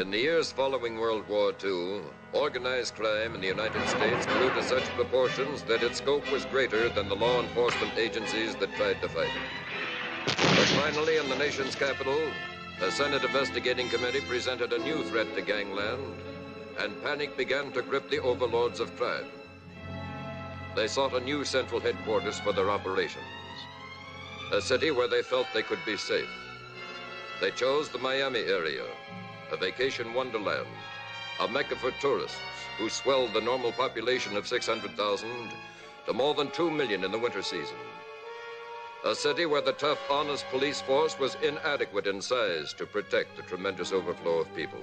In the years following World War II, organized crime in the United States grew to such proportions that its scope was greater than the law enforcement agencies that tried to fight it. But finally, in the nation's capital, a Senate investigating committee presented a new threat to gangland, and panic began to grip the overlords of crime. They sought a new central headquarters for their operations, a city where they felt they could be safe. They chose the Miami area, a vacation wonderland, a mecca for tourists who swelled the normal population of 600,000 to more than 2 million in the winter season. A city where the tough, honest police force was inadequate in size to protect the tremendous overflow of people.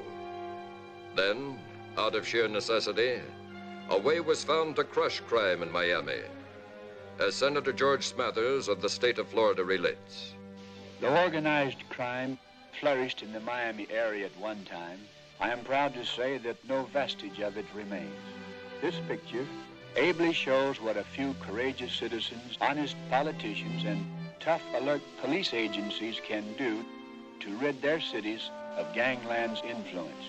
Then, out of sheer necessity, a way was found to crush crime in Miami, as Senator George Smathers of the state of Florida relates. The organized crime flourished in the Miami area at one time. I am proud to say that no vestige of it remains. This picture ably shows what a few courageous citizens, honest politicians, and tough, alert police agencies can do to rid their cities of gangland's influence.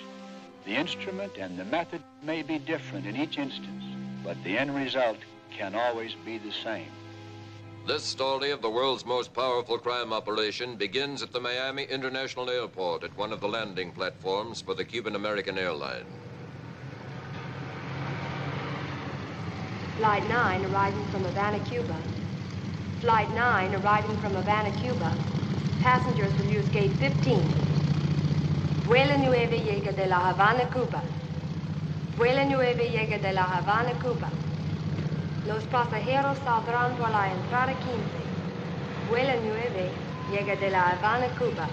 The instrument and the method may be different in each instance, but the end result can always be the same. This story of the world's most powerful crime operation begins at the Miami International Airport at one of the landing platforms for the Cuban-American airline. Flight 9 arriving from Havana, Cuba. Flight 9 arriving from Havana, Cuba. Passengers will use gate 15. Vuela 9 llega de la Havana, Cuba. Vuela 9 llega de la Havana, Cuba. Los pasajeros saldrán por la entrada 15. Vuela 9 llega de la Havana, Cuba.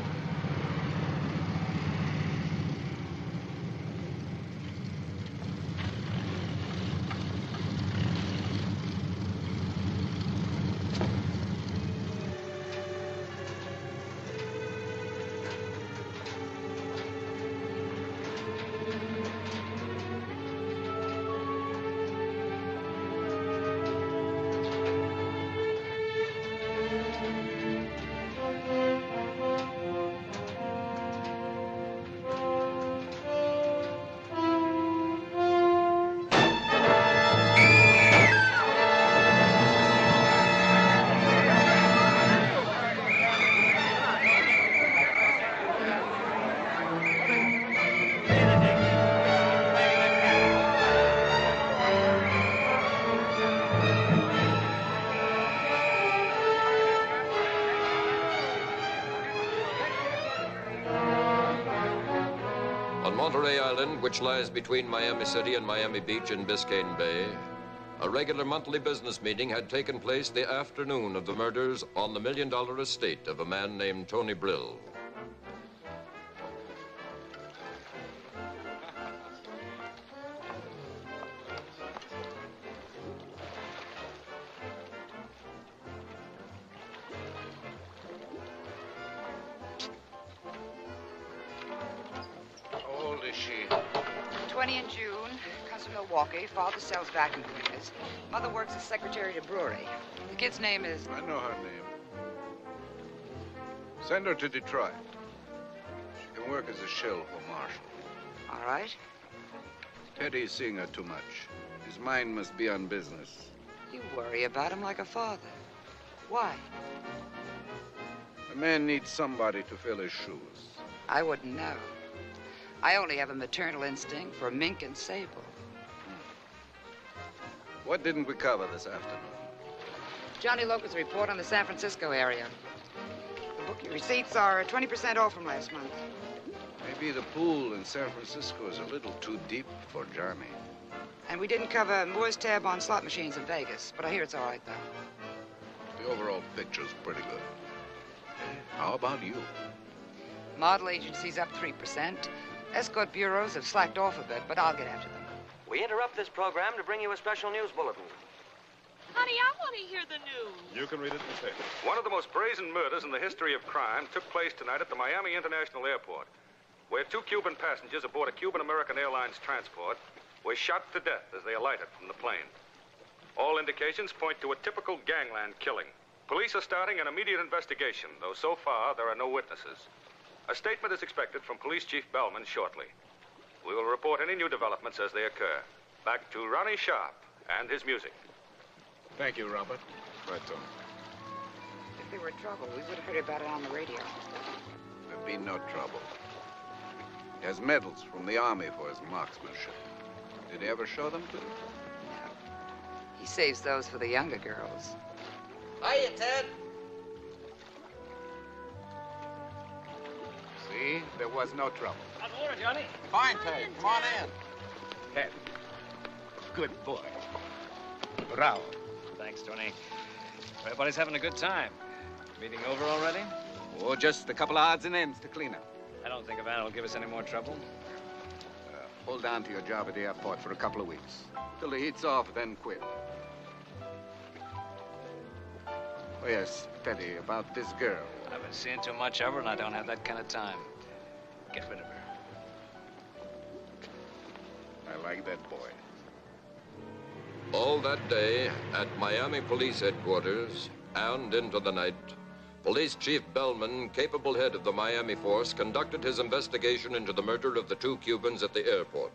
Island, which lies between Miami City and Miami Beach in Biscayne Bay, a regular monthly business meeting had taken place the afternoon of the murders on the $1 million estate of a man named Tony Brill. Father sells vacuum cleaners. Mother works as secretary at a brewery. The kid's name is... I know her name. Send her to Detroit. She can work as a shill for Marshall. All right. Teddy's seeing her too much. His mind must be on business. You worry about him like a father. Why? A man needs somebody to fill his shoes. I wouldn't know. I only have a maternal instinct for mink and sable. What didn't we cover this afternoon? Johnny Locust's report on the San Francisco area. The booking receipts are 20% off from last month. Maybe the pool in San Francisco is a little too deep for Johnny. And we didn't cover Moore's tab on slot machines in Vegas, but I hear it's all right, though. The overall picture's pretty good. How about you? Model agencies up 3%. Escort bureaus have slacked off a bit, but I'll get after them. We interrupt this program to bring you a special news bulletin. Honey, I want to hear the news. You can read it in the paper. One of the most brazen murders in the history of crime took place tonight at the Miami International Airport, where 2 Cuban passengers aboard a Cuban-American Airlines transport were shot to death as they alighted from the plane. All indications point to a typical gangland killing. Police are starting an immediate investigation, though so far there are no witnesses. A statement is expected from Police Chief Bellman shortly. We will report any new developments as they occur. Back to Ronnie Sharp and his music. Thank you, Robert. Right, Tom. If there were trouble, we would have heard about it on the radio. There'd be no trouble. He has medals from the Army for his marksmanship. Did he ever show them to you? No. He saves those for the younger girls. Hiya, Ted. See? There was no trouble. Hot water, Johnny. Fine, Ted. Come on in. Ted. Good boy. Bravo. Thanks, Tony. Everybody's having a good time. Meeting over already? Oh, just a couple of odds and ends to clean up. I don't think Havana will give us any more trouble. Hold on to your job at the airport for a couple of weeks. Till the heat's off, then quit. Oh, yes, Teddy, about this girl. I've been seeing too much of her, and I don't have that kind of time. Get rid of her. I like that boy. All that day, at Miami Police Headquarters, and into the night, Police Chief Bellman, capable head of the Miami force, conducted his investigation into the murder of the 2 Cubans at the airport.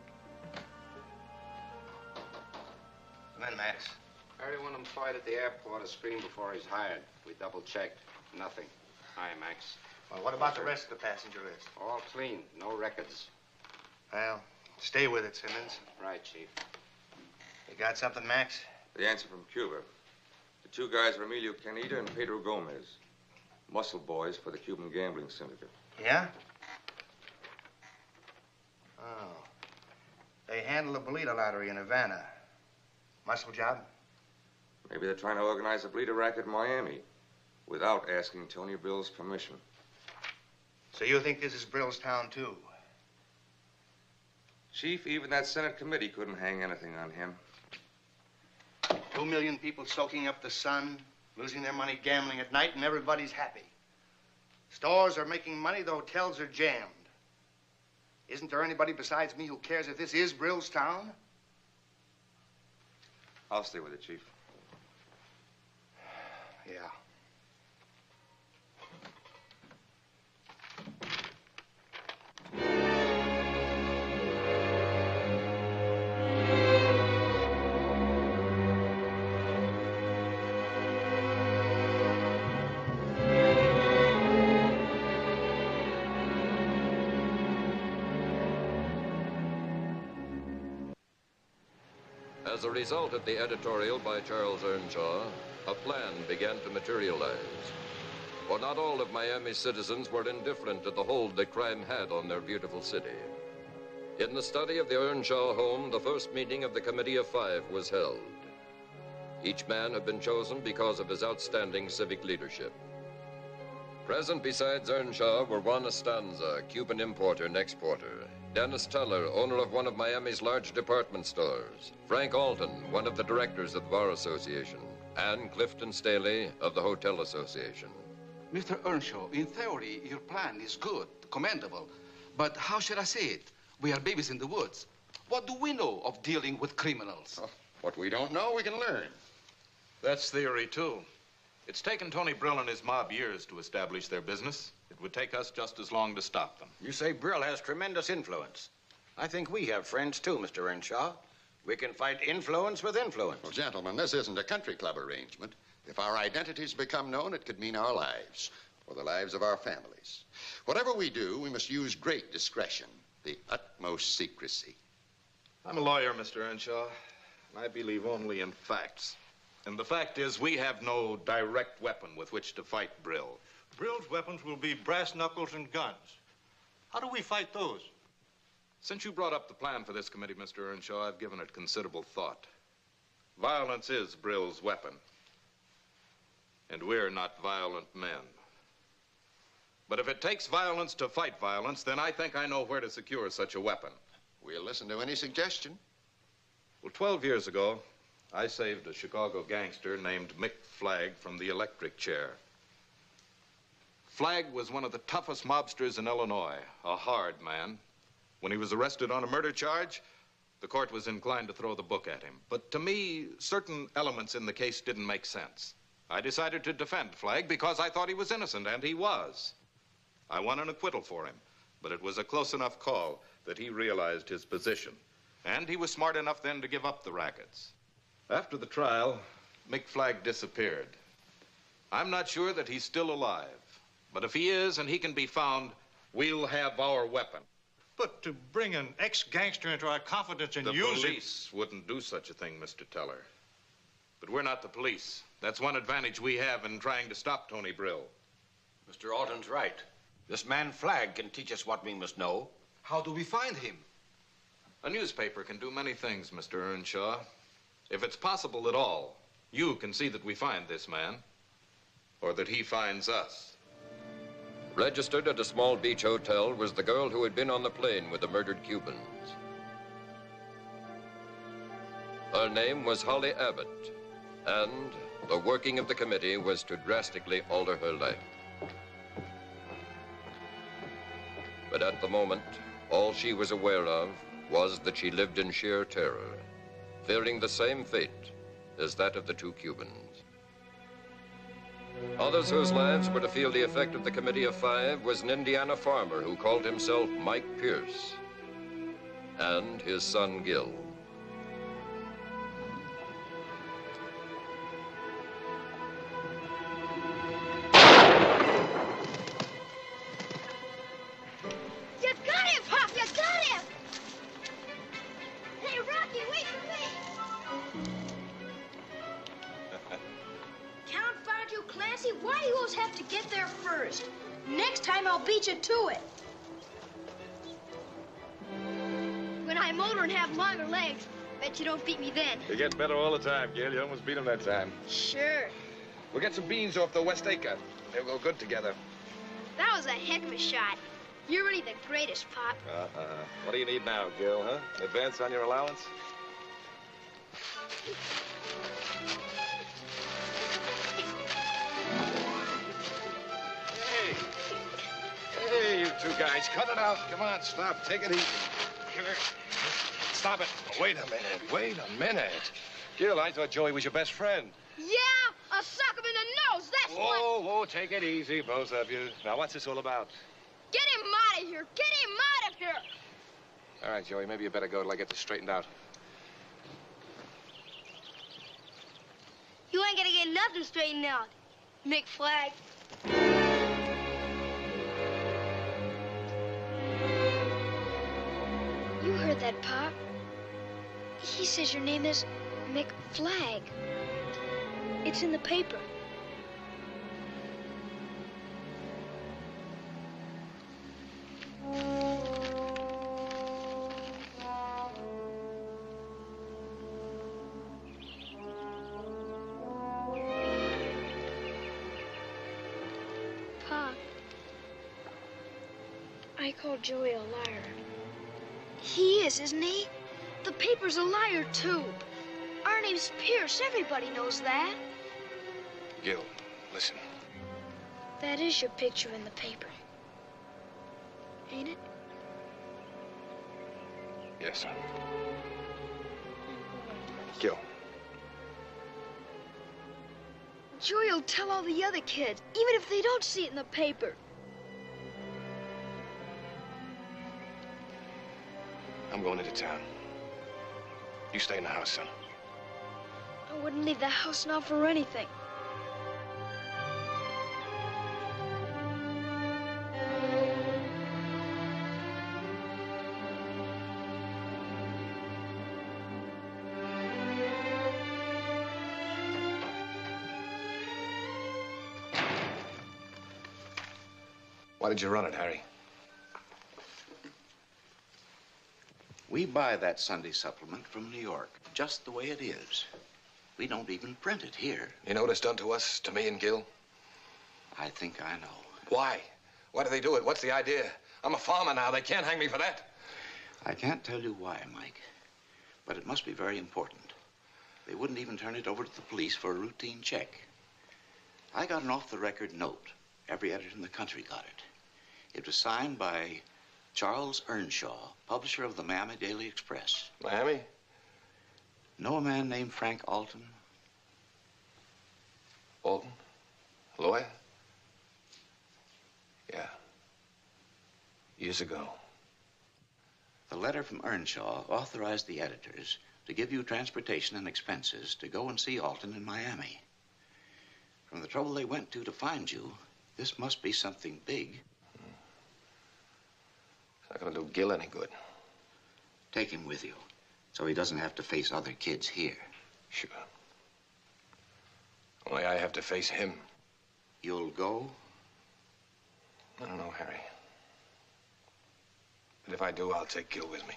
Come in, Max. Everyone employed at the airport is screened before he's hired. We double-checked. Nothing. Hi, Max. Well, what about the rest of the passenger list? All clean. No records. Well, stay with it, Simmons. Right, Chief. You got something, Max? The answer from Cuba. The 2 guys were Emilio Canita and Pedro Gomez. Muscle boys for the Cuban gambling syndicate. Yeah? Oh. They handle the Bolita lottery in Havana. Muscle job? Maybe they're trying to organize a bleeder racket in Miami without asking Tony Brill's permission. So you think this is Brill's town, too? Chief, even that Senate committee couldn't hang anything on him. 2 million people soaking up the sun, losing their money gambling at night, and everybody's happy. Stores are making money, the hotels are jammed. Isn't there anybody besides me who cares if this is Brill's town? I'll stay with it, Chief. Yeah. As a result of the editorial by Charles Earnshaw, a plan began to materialize. For not all of Miami's citizens were indifferent to the hold that crime had on their beautiful city. In the study of the Earnshaw home, the first meeting of the Committee of 5 was held. Each man had been chosen because of his outstanding civic leadership. Present besides Earnshaw were Juan Estanza, Cuban importer and exporter, Dennis Teller, owner of one of Miami's large department stores, Frank Alton, one of the directors of the Bar Association, and Clifton Staley of the Hotel Association. Mr. Earnshaw, in theory, your plan is good, commendable. But how should I say it? We are babies in the woods. What do we know of dealing with criminals? Oh, what we don't know, we can learn. That's theory, too. It's taken Tony Brill and his mob years to establish their business. It would take us just as long to stop them. You say Brill has tremendous influence. I think we have friends, too, Mr. Earnshaw. We can fight influence with influence. Well, gentlemen, this isn't a country club arrangement. If our identities become known, it could mean our lives, or the lives of our families. Whatever we do, we must use great discretion, the utmost secrecy. I'm a lawyer, Mr. Earnshaw. I believe only in facts. And the fact is, we have no direct weapon with which to fight Brill. Brill's weapons will be brass knuckles and guns. How do we fight those? Since you brought up the plan for this committee, Mr. Earnshaw, I've given it considerable thought. Violence is Brill's weapon. And we're not violent men. But if it takes violence to fight violence, then I think I know where to secure such a weapon. We'll listen to any suggestion. Well, 12 years ago, I saved a Chicago gangster named Mick Flagg from the electric chair. Flagg was one of the toughest mobsters in Illinois, a hard man. When he was arrested on a murder charge, the court was inclined to throw the book at him. But to me, certain elements in the case didn't make sense. I decided to defend Flagg because I thought he was innocent, and he was. I won an acquittal for him, but it was a close enough call that he realized his position. And he was smart enough then to give up the rackets. After the trial, Mick Flagg disappeared. I'm not sure that he's still alive. But if he is and he can be found, we'll have our weapon. But to bring an ex-gangster into our confidence and use it... The police wouldn't do such a thing, Mr. Teller. But we're not the police. That's one advantage we have in trying to stop Tony Brill. Mr. Alton's right. This man Flagg can teach us what we must know. How do we find him? A newspaper can do many things, Mr. Earnshaw. If it's possible at all, you can see that we find this man, or that he finds us. Registered at a small beach hotel was the girl who had been on the plane with the murdered Cubans. Her name was Holly Abbott, and the working of the committee was to drastically alter her life. But at the moment, all she was aware of was that she lived in sheer terror, fearing the same fate as that of the two Cubans. Others whose lives were to feel the effect of the Committee of Five was an Indiana farmer who called himself Mike Pierce, and his son Gil. You got him, Pop! You got him! Hey, Rocky, wait for me! Count found you, Clancy. Why do you always have to get there first? Next time, I'll beat you to it. When I'm older and have longer legs, bet you don't beat me then. You get better all the time, Gil. You almost beat him that time. Sure. We'll get some beans off the West Acre. They'll go good together. That was a heck of a shot. You're really the greatest, Pop. What do you need now, Gil, huh? Advance on your allowance? Hey, you two guys, cut it out. Come on, stop. Take it easy. Stop it. Wait a minute. Wait a minute. Gil, I thought Joey was your best friend. Yeah, I'll suck him in the nose. That's what... Whoa, take it easy, both of you. Now, what's this all about? Get him out of here. Get him out of here. All right, Joey, maybe you better go till I get this straightened out. You ain't gonna get nothing straightened out, Mick Flagg. You heard that, Pop. He says your name is Mick Flagg. It's in the paper. Pop, I called Joey a liar. He is, isn't he? The paper's a liar, too. Our name's Pierce. Everybody knows that. Gil, listen. That is your picture in the paper. Ain't it? Yes, son. Gil. Joey will tell all the other kids, even if they don't see it in the paper. I'm going into town. You stay in the house, son. I wouldn't leave the house now for anything. Why did you run it, Harry? We buy that Sunday supplement from New York, just the way it is. We don't even print it here. You know what it's done to us, to me and Gil? I think I know. Why? Why do they do it? What's the idea? I'm a farmer now. They can't hang me for that. I can't tell you why, Mike, but it must be very important. They wouldn't even turn it over to the police for a routine check. I got an off-the-record note. Every editor in the country got it. It was signed by Charles Earnshaw, publisher of the Miami Daily Express. Miami? Know a man named Frank Alton? Alton? A lawyer? Yeah. Years ago. The letter from Earnshaw authorized the editors to give you transportation and expenses to go and see Alton in Miami. From the trouble they went to find you, this must be something big. It's not going to do Gil any good. Take him with you, so he doesn't have to face other kids here. Sure. Only I have to face him. You'll go? I don't know, Harry. But if I do, I'll take Gil with me.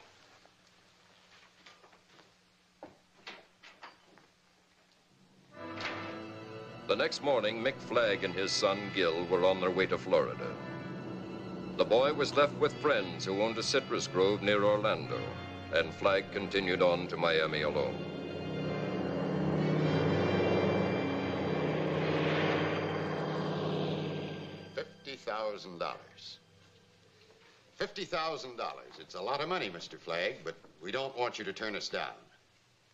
The next morning, Mick Flagg and his son, Gil, were on their way to Florida. The boy was left with friends who owned a citrus grove near Orlando, and Flagg continued on to Miami alone. $50,000. $50,000. It's a lot of money, Mr. Flagg, but we don't want you to turn us down.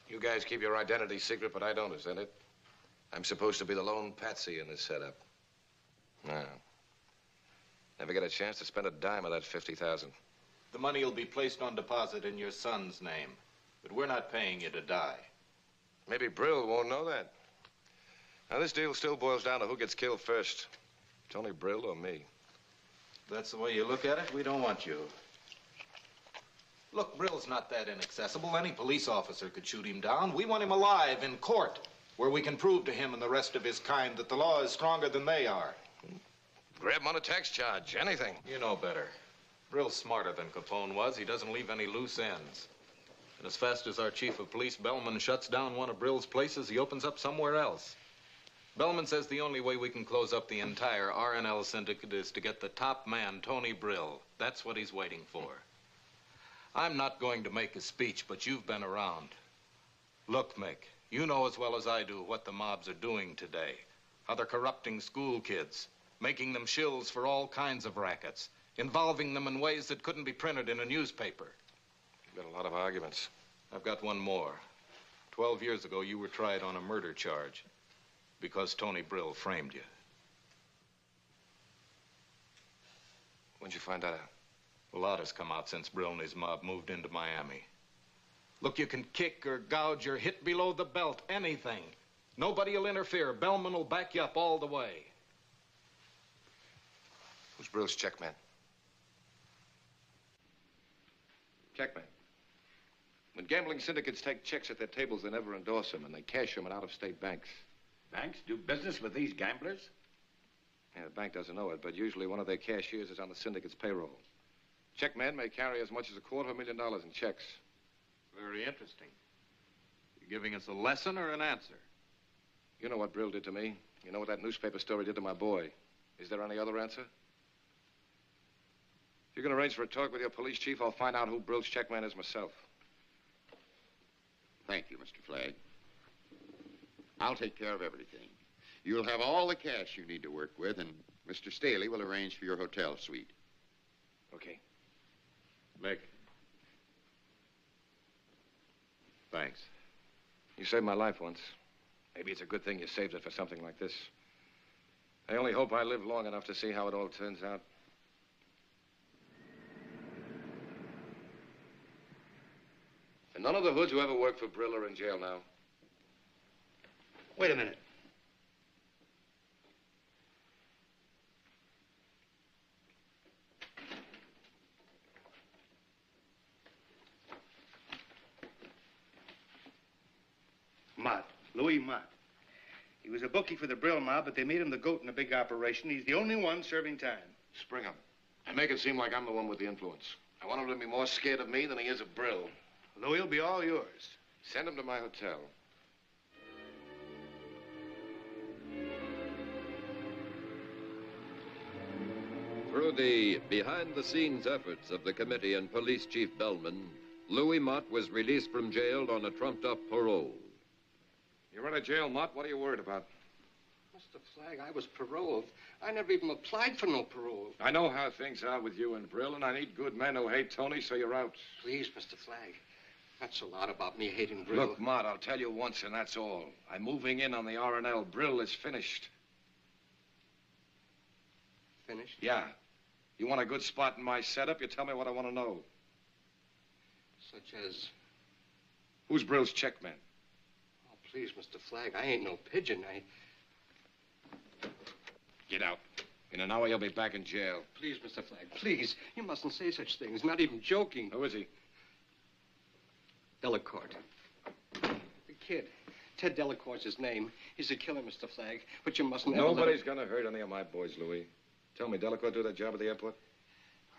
You guys keep your identity secret, but I don't, isn't it? I'm supposed to be the lone patsy in this setup. No. Never get a chance to spend a dime of that $50,000. The money will be placed on deposit in your son's name, but we're not paying you to die. Maybe Brill won't know that. Now, this deal still boils down to who gets killed first. Tony Brill or me. If that's the way you look at it, we don't want you. Look, Brill's not that inaccessible. Any police officer could shoot him down. We want him alive in court, where we can prove to him and the rest of his kind that the law is stronger than they are. Grab him on a tax charge, anything. You know better. Brill's smarter than Capone was. He doesn't leave any loose ends. And as fast as our chief of police, Bellman, shuts down one of Brill's places, he opens up somewhere else. Bellman says the only way we can close up the entire R&L syndicate is to get the top man, Tony Brill. That's what he's waiting for. I'm not going to make a speech, but you've been around. Look, Mick, you know as well as I do what the mobs are doing today. How they're corrupting school kids, making them shills for all kinds of rackets, involving them in ways that couldn't be printed in a newspaper. You've got a lot of arguments. I've got one more. 12 years ago, you were tried on a murder charge because Tony Brill framed you. When'd you find that out? A lot has come out since Brill and his mob moved into Miami. Look, you can kick or gouge or hit below the belt, anything. Nobody will interfere. Bellman will back you up all the way. Who's Brill's checkman? Checkman. When gambling syndicates take checks at their tables, they never endorse them, and they cash them in out-of-state banks. Banks do business with these gamblers? Yeah, the bank doesn't know it, but usually one of their cashiers is on the syndicate's payroll. Checkmen may carry as much as $250,000 in checks. Very interesting. You giving us a lesson or an answer? You know what Brill did to me. You know what that newspaper story did to my boy. Is there any other answer? If you can arrange for a talk with your police chief, I'll find out who Brill's checkman is myself. Thank you, Mr. Flagg. I'll take care of everything. You'll have all the cash you need to work with, and Mr. Staley will arrange for your hotel suite. Okay. Mick. Thanks. You saved my life once. Maybe it's a good thing you saved it for something like this. I only hope I live long enough to see how it all turns out. And none of the hoods who ever worked for Brill are in jail now. Wait a minute. Mott, Louis Mott. He was a bookie for the Brill mob, but they made him the goat in a big operation. He's the only one serving time. Spring him. And make it seem like I'm the one with the influence. I want him to be more scared of me than he is of Brill. Louis will be all yours. Send him to my hotel. Through the behind-the-scenes efforts of the committee and Police Chief Bellman, Louis Mott was released from jail on a trumped-up parole. You're out of jail, Mott. What are you worried about? Mr. Flagg, I was paroled. I never even applied for no parole. I know how things are with you and Brill, and I need good men who hate Tony, so you're out. Please, Mr. Flagg. That's a lot about me hating Brill. Look, Mott, I'll tell you once, and that's all. I'm moving in on the R&L. Brill is finished. Finished? Yeah. You want a good spot in my setup? You tell me what I want to know. Such as? Who's Brill's check man? Oh, please, Mr. Flagg, I ain't no pigeon. Get out. In an hour, you'll be back in jail. Please, Mr. Flagg, please. You mustn't say such things. Not even joking. Who is he? Delacourt. The kid. Ted Delacourt's his name. He's a killer, Mr. Flagg. But you mustn't ever Nobody's gonna hurt any of my boys, Louis. Tell me, Delacourt do that job at the airport?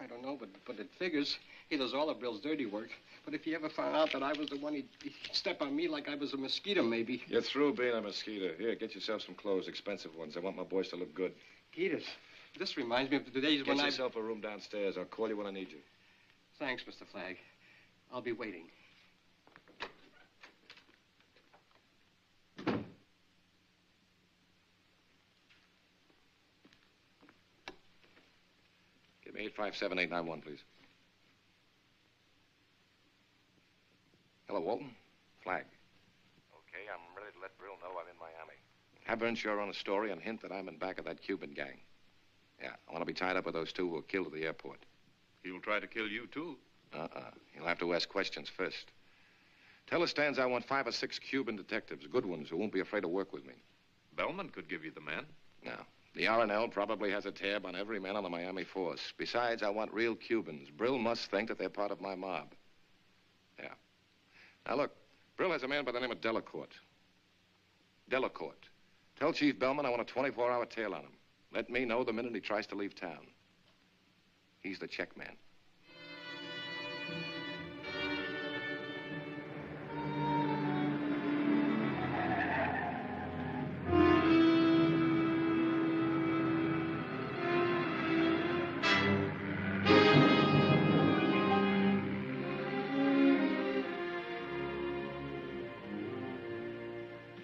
I don't know, but it figures. He does all of Brill's dirty work. But if he ever found out that I was the one, he'd step on me like I was a mosquito, maybe. You're through being a mosquito. Here, get yourself some clothes, expensive ones. I want my boys to look good. Edith, this reminds me of the days when Get yourself a room downstairs. I'll call you when I need you. Thanks, Mr. Flagg. I'll be waiting. Give me 857-891, please. Hello, Walton. Flagg. Okay, I'm ready to let Brill know I'm in Miami. Have Earnshaw run a story and hint that I'm in back of that Cuban gang. Yeah, I want to be tied up with those two who were killed at the airport. He'll try to kill you, too. He'll have to ask questions first. Tell the Stans I want 5 or 6 Cuban detectives, good ones, who won't be afraid to work with me. Bellman could give you the man. No. The R&L probably has a tab on every man on the Miami force. Besides, I want real Cubans. Brill must think that they're part of my mob. Yeah. Now, look, Brill has a man by the name of Delacourt. Delacourt. Tell Chief Bellman I want a 24-hour tail on him. Let me know the minute he tries to leave town. He's the check man.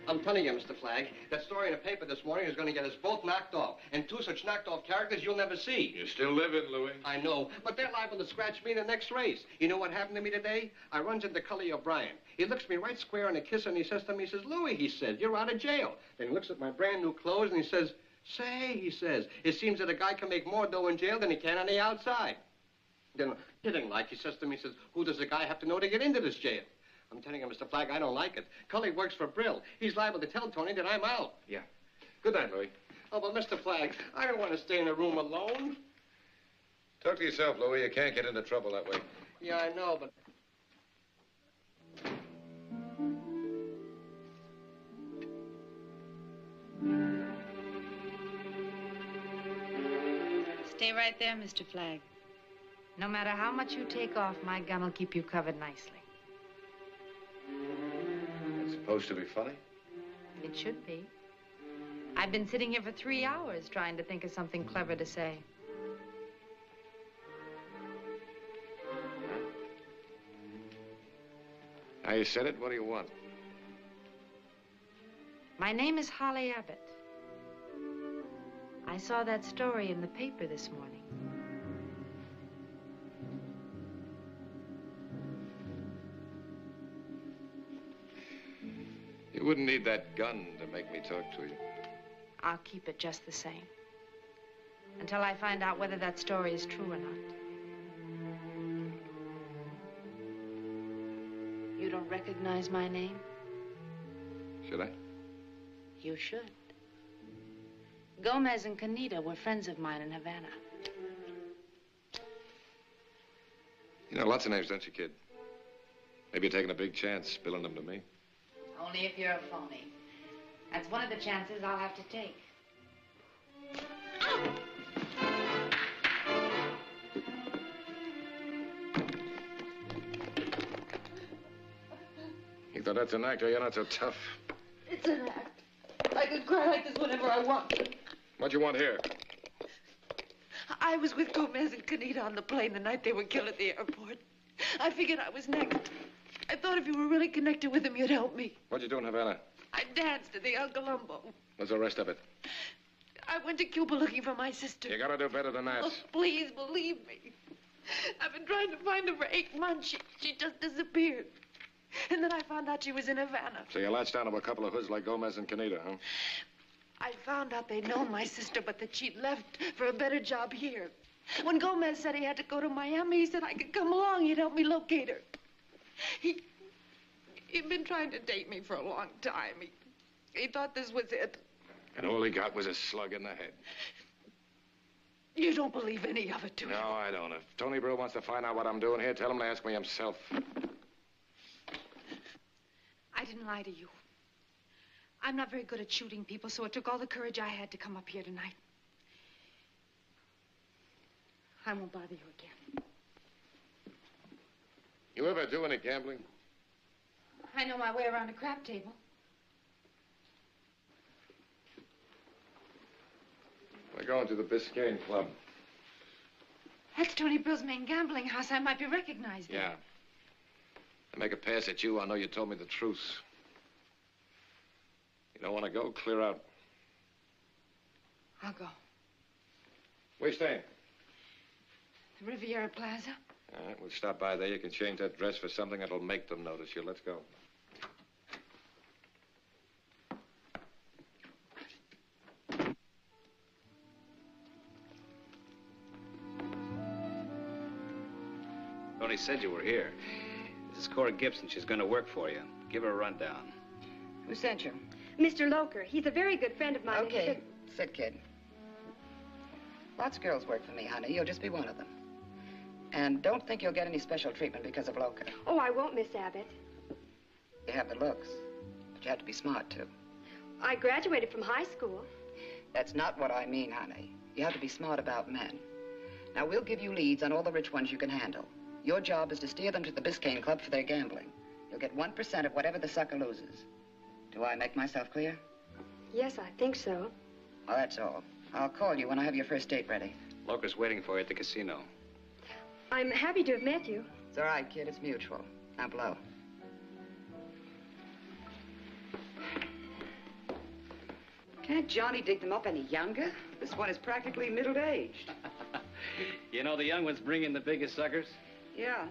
I'm telling you, Mr. Flagg, that story in the paper this morning is going to get us both knocked off. And 2 such knocked off characters you'll never see. You're still living, Louis. I know, but they're liable to scratch me in the next race. You know what happened to me today? I runs into Cully O'Brien. He looks me right square in the kiss and he says to me, he says, Louis, he says, you're out of jail. Then he looks at my brand new clothes and he says, say, he says, it seems that a guy can make more dough in jail than he can on the outside. Then, kidding like, he says to me, he says, who does a guy have to know to get into this jail? I'm telling you, Mr. Flagg, I don't like it. Cully works for Brill. He's liable to tell Tony that I'm out. Yeah. Good night, Louis. Oh, but Mr. Flagg, I don't want to stay in a room alone. Talk to yourself, Louis. You can't get into trouble that way. Yeah, I know, but... Stay right there, Mr. Flagg. No matter how much you take off, my gun will keep you covered nicely. It's supposed to be funny? It should be. I've been sitting here for 3 hours trying to think of something clever to say. Now you said it, what do you want? My name is Holly Abbott. I saw that story in the paper this morning. You wouldn't need that gun to make me talk to you. I'll keep it just the same. Until I find out whether that story is true or not. You don't recognize my name? Should I? You should. Gomez and Canita were friends of mine in Havana. You know lots of names, don't you, kid? Maybe you're taking a big chance spilling them to me. Only if you're a phony. That's one of the chances I'll have to take. So that's an act, or you're not so tough. It's an act. I could cry like this whenever I want to. What you want here? I was with Gomez and Canita on the plane the night they were killed at the airport. I figured I was next. I thought if you were really connected with them, you'd help me. What'd you do in Havana? I danced at the El Colombo. What's the rest of it? I went to Cuba looking for my sister. You gotta do better than that. Oh, please believe me. I've been trying to find her for 8 months. She just disappeared. And then I found out she was in Havana. So you latched onto a couple of hoods like Gomez and Canita, huh? I found out they'd known my sister, but that she'd left for a better job here. When Gomez said he had to go to Miami, he said I could come along. He'd help me locate her. He'd been trying to date me for a long time. He thought this was it. And all he got was a slug in the head. You don't believe any of it, do you? No, I don't. If Tony Brill wants to find out what I'm doing here, tell him to ask me himself. I didn't lie to you. I'm not very good at shooting people, so it took all the courage I had to come up here tonight. I won't bother you again. You ever do any gambling? I know my way around a crap table. We're going to the Biscayne Club. That's Tony Brill's main gambling house. I might be recognized there. Yeah. I make a pass at you, I know you told me the truth. You don't want to go? Clear out. I'll go. Where you staying? The Riviera Plaza. All right, we'll stop by there. You can change that dress for something that'll make them notice you. Let's go. Tony said you were here. This is Cora Gibson. She's going to work for you. Give her a rundown. Who sent you? Mr. Loker. He's a very good friend of mine. Okay, sit, kid. Lots of girls work for me, honey. You'll just be one of them. And don't think you'll get any special treatment because of Loker. Oh, I won't, Miss Abbott. You have the looks, but you have to be smart, too. I graduated from high school. That's not what I mean, honey. You have to be smart about men. Now, we'll give you leads on all the rich ones you can handle. Your job is to steer them to the Biscayne Club for their gambling. You'll get 1% of whatever the sucker loses. Do I make myself clear? Yes, I think so. Well, that's all. I'll call you when I have your first date ready. Loker's waiting for you at the casino. I'm happy to have met you. It's all right, kid. It's mutual. Now blow. Can't Johnny dig them up any younger? This one is practically middle-aged. You know, the young ones bring in the biggest suckers. Yeah.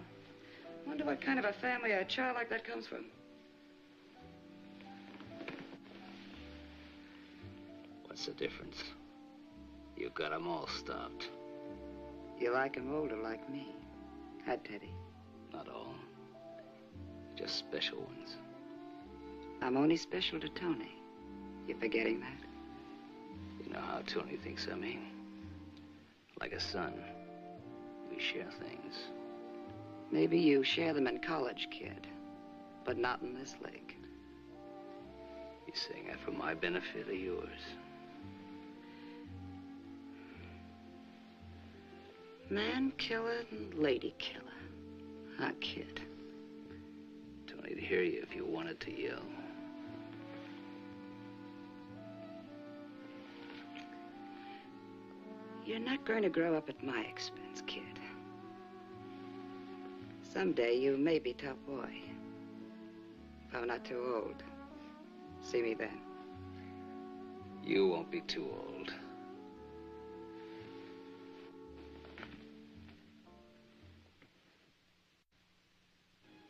Wonder what kind of a family a child like that comes from. What's the difference? You got 'em all stopped. You like 'em older like me. Huh, Teddy? Not all. Just special ones. I'm only special to Tony. You forgetting that? You know how Tony thinks of me. Like a son. We share things. Maybe you share them in college, kid. But not in this league. You saying that for my benefit or yours? Man killer and lady killer. Huh, kid? Tony'd hear you if you wanted to yell. You're not going to grow up at my expense, kid. Someday you may be top boy. If I'm not too old. See me then. You won't be too old.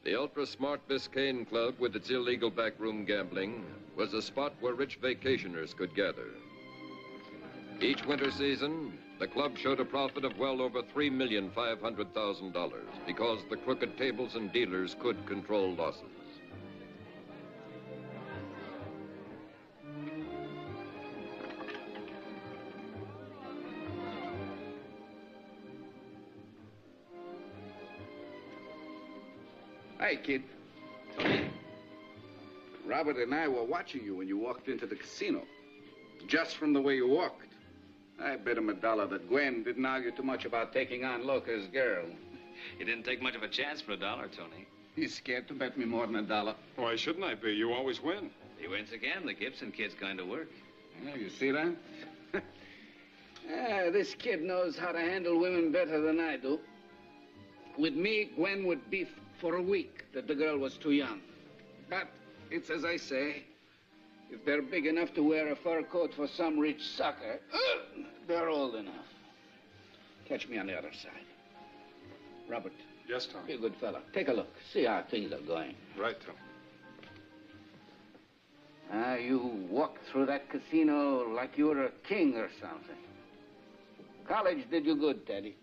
The ultra-smart Biscayne Club, with its illegal backroom gambling, was a spot where rich vacationers could gather. Each winter season, the club showed a profit of well over $3,500,000 because the crooked tables and dealers could control losses. Hey, kid. Robert and I were watching you when you walked into the casino. Just from the way you walked. I bet him $1 that Gwen didn't argue too much about taking on Loker's girl. You didn't take much of a chance for $1, Tony. He's scared to bet me more than $1. Why shouldn't I be? You always win. He wins again. The Gibson kid's going to work. Yeah, you see that? This kid knows how to handle women better than I do. With me, Gwen would beef for a week that the girl was too young. But it's as I say. If they're big enough to wear a fur coat for some rich sucker, they're old enough. Catch me on the other side. Robert. Yes, Tom. Be a good fella. Take a look. See how things are going. Right, Tom. You walked through that casino like you were a king or something. College did you good, Teddy.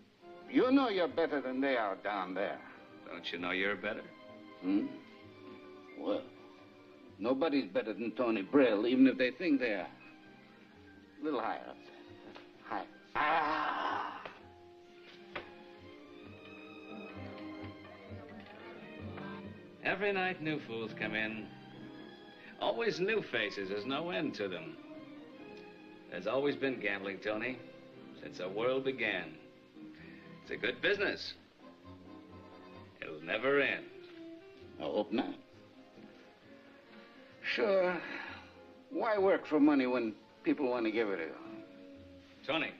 You know you're better than they are down there. Don't you know you're better? Well, nobody's better than Tony Brill, even if they think they are. A little higher up there. Higher. Every night new fools come in. Always new faces. There's no end to them. There's always been gambling, Tony, since the world began. It's a good business. It'll never end. I hope not. Sure. Why work for money when people want to give it to you? Tony.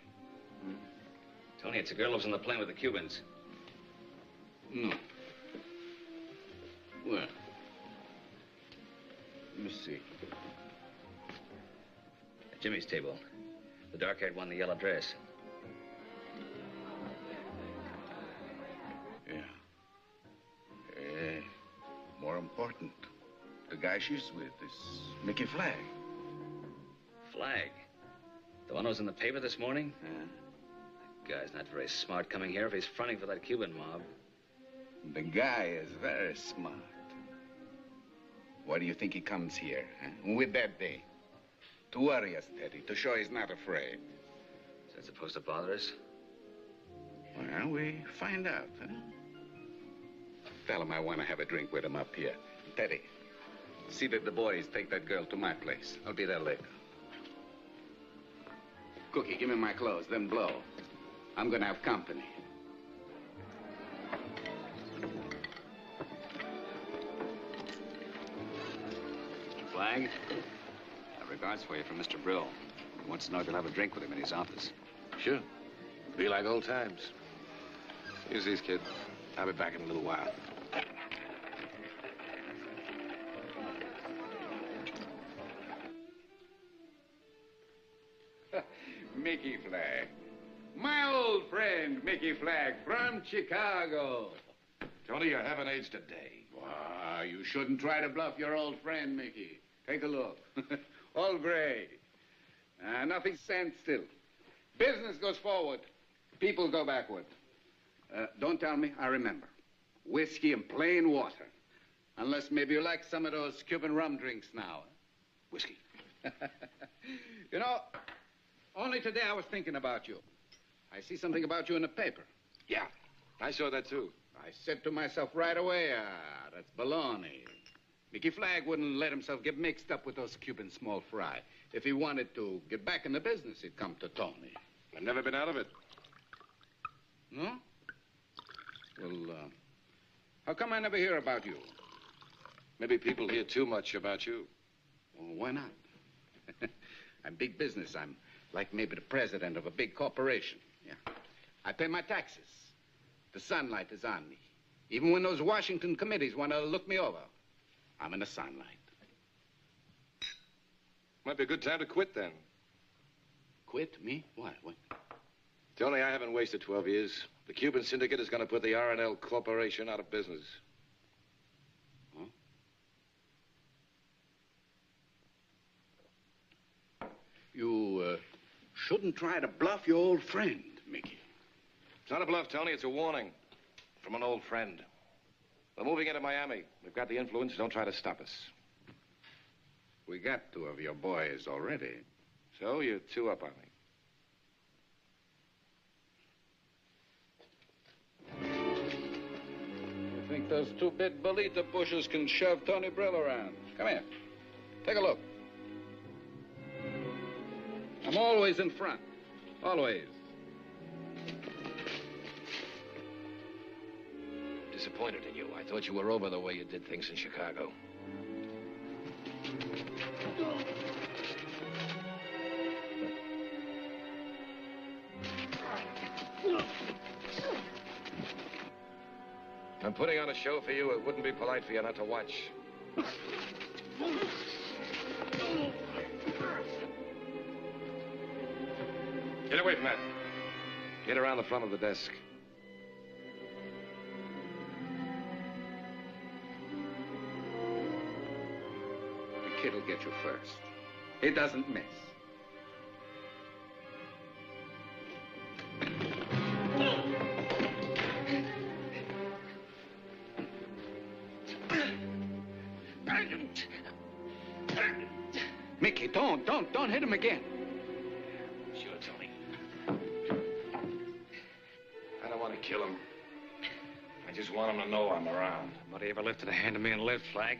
Tony, it's a girl who lives on the plane with the Cubans. No. Where? Let me see. At Jimmy's table. The dark-haired one in the yellow dress. Yeah. More important, the guy she's with is Mickey Flagg. Flagg? The one who was in the paper this morning? That guy's not very smart coming here if he's fronting for that Cuban mob. The guy is very smart. Why do you think he comes here? With that day? To worry us, Teddy, to show he's not afraid. Is that supposed to bother us? Well, we find out, huh? Tell him I want to have a drink with him up here. Teddy, see that the boys take that girl to my place. I'll be there later. Cookie, give me my clothes, then blow. I'm gonna have company. Flagg, regards for you from Mr. Brill. He wants to know if you'll have a drink with him in his office. Sure. Be like old times. Use these, kid. I'll be back in a little while. Mickey Flagg. My old friend, Mickey Flagg, from Chicago. Tony, you haven't aged a day. Wow, you shouldn't try to bluff your old friend, Mickey. Take a look. All gray. Nothing stands still. Business goes forward. People go backward. Don't tell me, I remember. Whiskey and plain water. Unless maybe you like some of those Cuban rum drinks now. Whiskey. You know, only today I was thinking about you. I see something about you in the paper. Yeah, I saw that too. I said to myself right away, that's baloney. Mickey Flagg wouldn't let himself get mixed up with those Cuban small fry. If he wanted to get back in the business, he'd come to Tony. I've never been out of it. No? Well, how come I never hear about you? Maybe people hear too much about you. Well, why not? I'm big business. I'm like maybe the president of a big corporation. Yeah. I pay my taxes. The sunlight is on me. Even when those Washington committees want to look me over, I'm in the sunlight. Might be a good time to quit then. Quit? Me? What? Tony, I haven't wasted 12 years. The Cuban syndicate is going to put the R&L Corporation out of business. Huh? You shouldn't try to bluff your old friend, Mickey. It's not a bluff, Tony. It's a warning from an old friend. We're moving into Miami. We've got the influence. Don't try to stop us. We got 2 of your boys already. So you're 2 up on me. You think those 2 big bolita pushers can shove Tony Brill around? Come here. Take a look. I'm always in front. Always. disappointed in you. I thought you were over the way you did things in Chicago. I'm putting on a show for you. It wouldn't be polite for you not to watch. Get away from that. Get around the front of the desk. The kid will get you first. He doesn't miss. Mickey, don't hit him again. Sure, Tony. I don't want to kill him. I just want him to know I'm around. Nobody ever lifted a hand to me and lived, Flagg.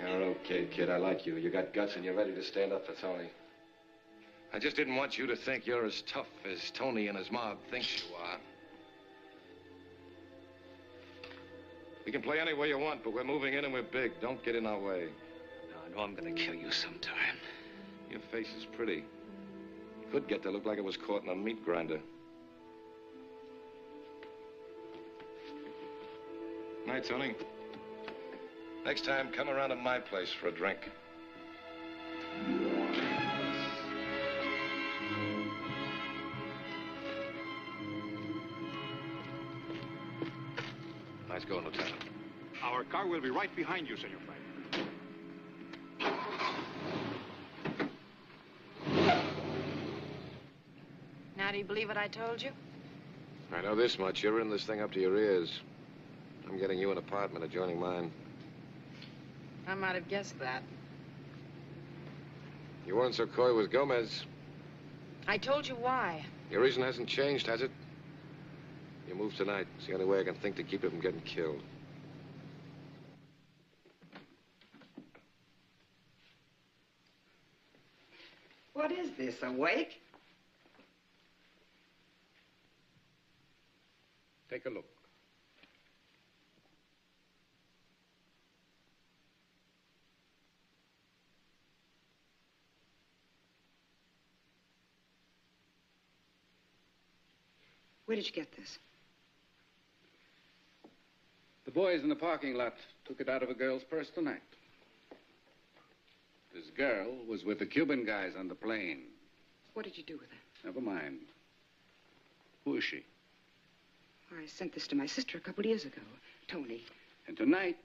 You're okay, kid. I like you. You got guts and you're ready to stand up for Tony. I just didn't want you to think you're as tough as Tony and his mob thinks you are. We can play any way you want, but we're moving in and we're big. Don't get in our way. No, I know I'm gonna kill you sometime. Your face is pretty. Could get to look like it was caught in a meat grinder. Night, Tony. Next time, come around to my place for a drink. Nice going, Lieutenant. Our car will be right behind you, Senor Flagg. Now, do you believe what I told you? I know this much. You're in this thing up to your ears. I'm getting you an apartment adjoining mine. I might have guessed that. You weren't so coy with Gomez. I told you why. Your reason hasn't changed, has it? You move tonight. It's the only way I can think to keep you from getting killed. What is this, a wake? Take a look. Where did you get this? The boys in the parking lot took it out of a girl's purse tonight. This girl was with the Cuban guys on the plane. What did you do with it? Never mind. Who is she? I sent this to my sister a couple of years ago, Tony. And tonight,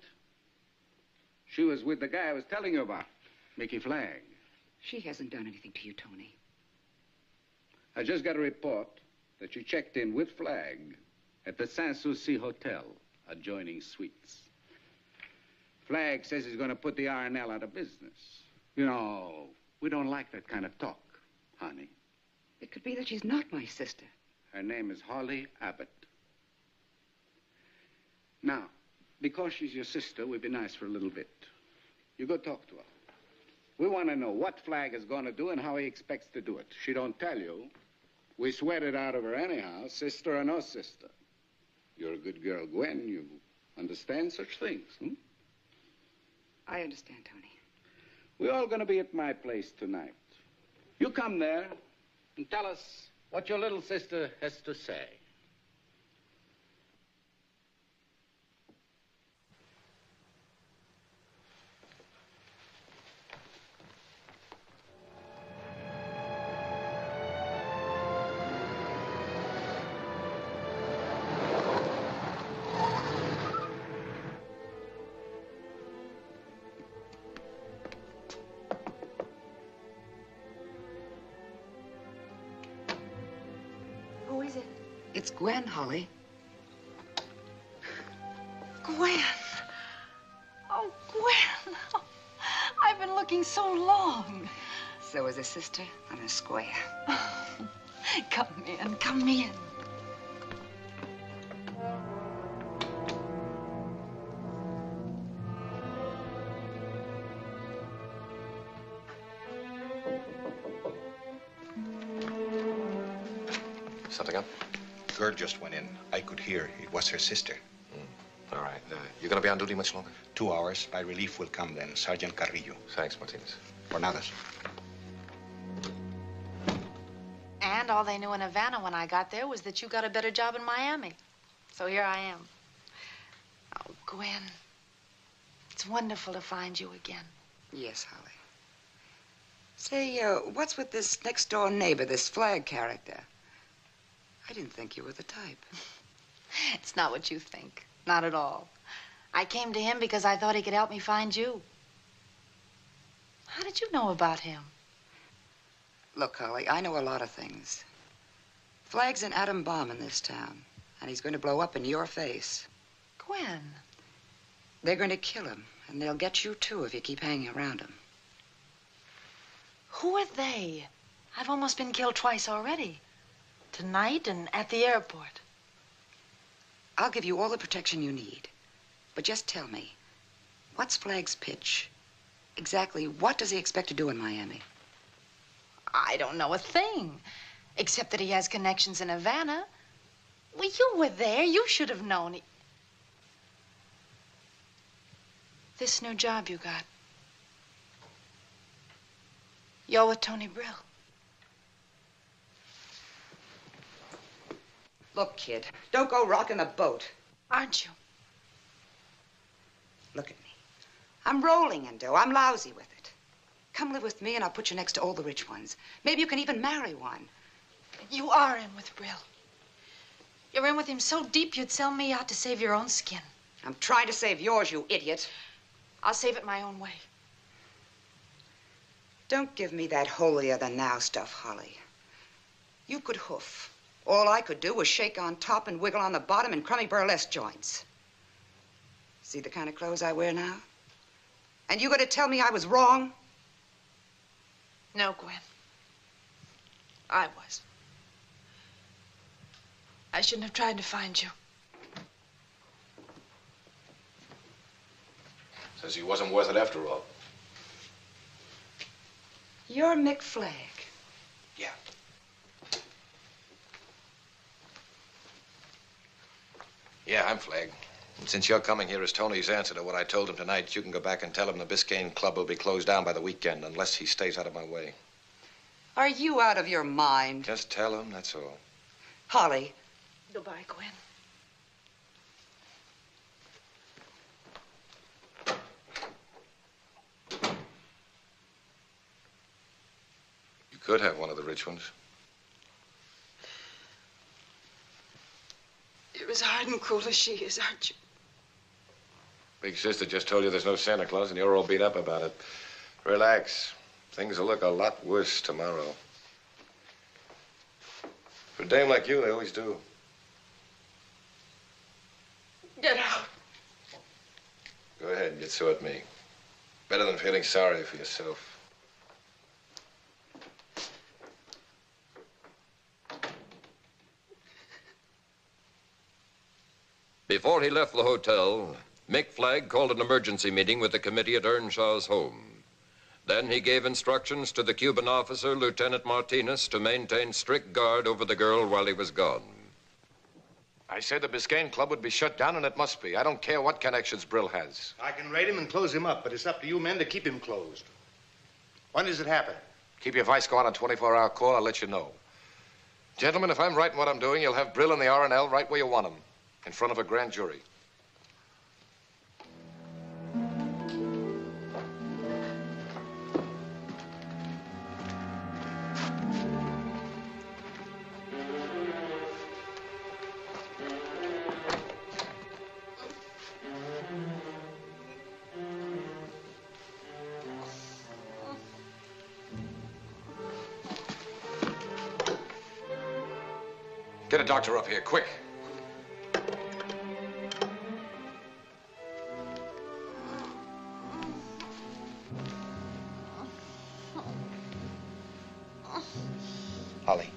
she was with the guy I was telling you about, Mickey Flagg. She hasn't done anything to you, Tony. I just got a report that you checked in with Flagg at the Sanssouci Hotel, adjoining suites. Flagg says he's going to put the R&L out of business. You know, we don't like that kind of talk, honey. It could be that she's not my sister. Her name is Holly Abbott. Now, because she's your sister, we'd be nice for a little bit. You go talk to her. We want to know what Flagg is going to do and how he expects to do it. She don't tell you. We sweat it out of her anyhow, sister or no sister. You're a good girl, Gwen. You understand such things, hmm? I understand, Tony. We're all going to be at my place tonight. You come there and tell us what your little sister has to say. Who is it? It's Gwen, Holly. Gwen. Oh, Gwen. Oh, I've been looking so long. So is a sister on a square. Come in, come in. Something up? girl just went in. I could hear. It was her sister. All right. You going to be on duty much longer? 2 hours. My relief will come then. Sergeant Carrillo. Thanks, Martinez. Por nada. And all they knew in Havana when I got there was that you got a better job in Miami. So here I am. Oh, Gwen. It's wonderful to find you again. Yes, Holly. Say, what's with this next-door neighbor, this Flagg character? I didn't think you were the type. It's not what you think. Not at all. I came to him because I thought he could help me find you. How did you know about him? Look, Holly, I know a lot of things. Flagg's an atom bomb in this town, and he's going to blow up in your face. Gwen. They're going to kill him, and they'll get you, too, if you keep hanging around him. Who are they? I've almost been killed twice already. Tonight and at the airport. I'll give you all the protection you need. But just tell me, what's Flagg's pitch? Exactly what does he expect to do in Miami? I don't know a thing, except that he has connections in Havana. Well, you were there. You should have known. This new job you got. You're with Tony Brill. Look, kid, don't go rocking the boat. Aren't you? Look at me. I'm rolling in dough. I'm lousy with it. Come live with me and I'll put you next to all the rich ones. Maybe you can even marry one. You are in with Brill. You're in with him so deep you'd sell me out to save your own skin. I'm trying to save yours, you idiot. I'll save it my own way. Don't give me that holier-than-thou stuff, Holly. You could hoof. All I could do was shake on top and wiggle on the bottom in crummy burlesque joints. See the kind of clothes I wear now? And you gonna tell me I was wrong? No, Gwen. I was. I shouldn't have tried to find you. Says he wasn't worth it after all. You're Mick Flagg. Yeah. Yeah, I'm Flagg. And since you're coming here as Tony's answer to what I told him tonight, you can go back and tell him the Biscayne Club will be closed down by the weekend unless he stays out of my way. Are you out of your mind? Just tell him, that's all. Holly. Goodbye, Gwen. You could have one of the rich ones. You're as hard and cruel as she is, aren't you? Big sister just told you there's no Santa Claus and you're all beat up about it. Relax. Things will look a lot worse tomorrow. For a dame like you, they always do. Get out. Go ahead and get so at me. Better than feeling sorry for yourself. Before he left the hotel, Mick Flagg called an emergency meeting with the committee at Earnshaw's home. Then he gave instructions to the Cuban officer, Lieutenant Martinez, to maintain strict guard over the girl while he was gone. I said the Biscayne Club would be shut down, and it must be. I don't care what connections Brill has. I can raid him and close him up, but it's up to you men to keep him closed. When does it happen? Keep your vice going on a 24-hour call. I'll let you know. Gentlemen, if I'm right in what I'm doing, you'll have Brill and the R&L right where you want them, in front of a grand jury. Get a doctor up here, quick. Holly.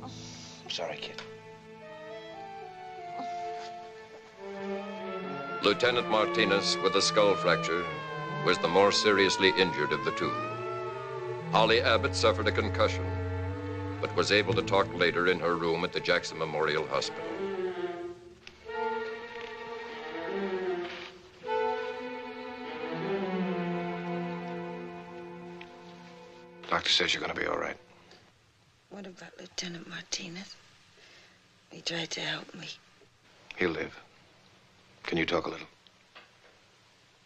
I'm sorry, kid. Lieutenant Martinez, with a skull fracture, was the more seriously injured of the two. Holly Abbott suffered a concussion. but was able to talk later in her room at the Jackson Memorial Hospital. Doctor says you're going to be all right. What about Lieutenant Martinez? He tried to help me. He'll live. Can you talk a little?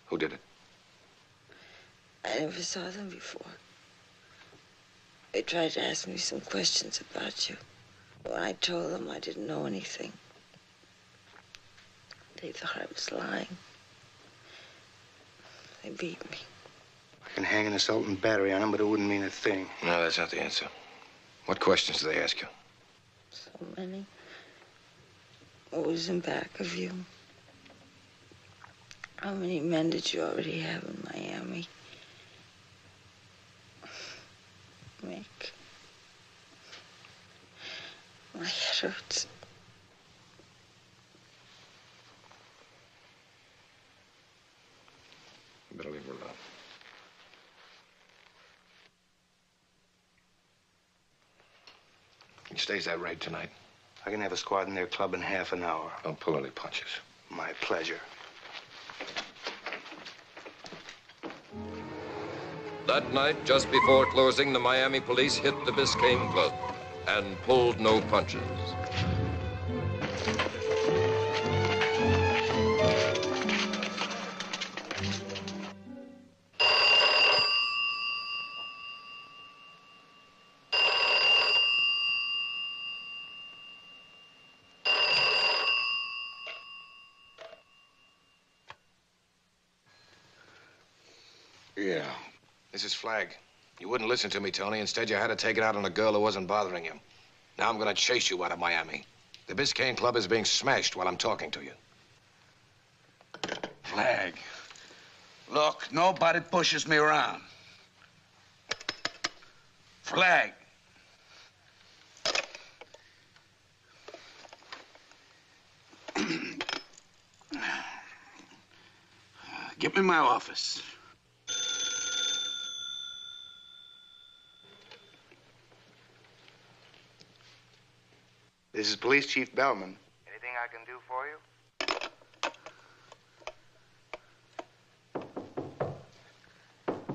Who did it? I never saw them before. They tried to ask me some questions about you. When I told them I didn't know anything, they thought I was lying. They beat me. I can hang an assault and battery on him, but it wouldn't mean a thing. No, that's not the answer. What questions do they ask you? So many. What was in back of you? How many men did you already have in Miami? Mick. My head hurts. You better leave her alone. He stays that raid tonight. I can have a squad in their club in half an hour. Don't pull any punches. My pleasure. That night, just before closing, the Miami police hit the Biscayne Club and pulled no punches. Yeah. This is Flagg. You wouldn't listen to me, Tony. Instead, you had to take it out on a girl who wasn't bothering you. Now I'm going to chase you out of Miami. The Biscayne Club is being smashed while I'm talking to you. Flagg. Look, nobody pushes me around. Flagg. Get me my office. This is Police Chief Bellman. Anything I can do for you?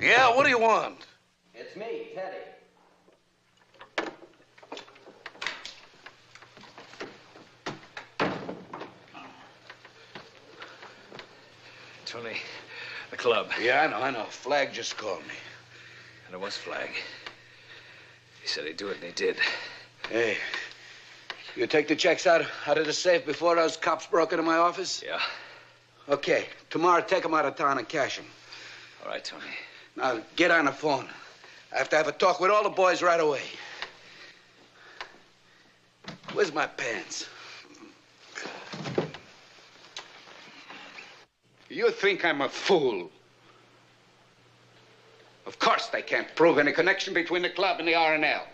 Yeah, what do you want? It's me, Teddy. Tony, the club. Yeah, I know. Flagg just called me. And it was Flagg. He said he'd do it, and he did. Hey, you take the checks out of the safe before those cops broke into my office? Yeah. Okay, tomorrow take them out of town and cash them. All right, Tony. Now, get on the phone. I have to have a talk with all the boys right away. Where's my pants? You think I'm a fool? Of course they can't prove any connection between the club and the R&L.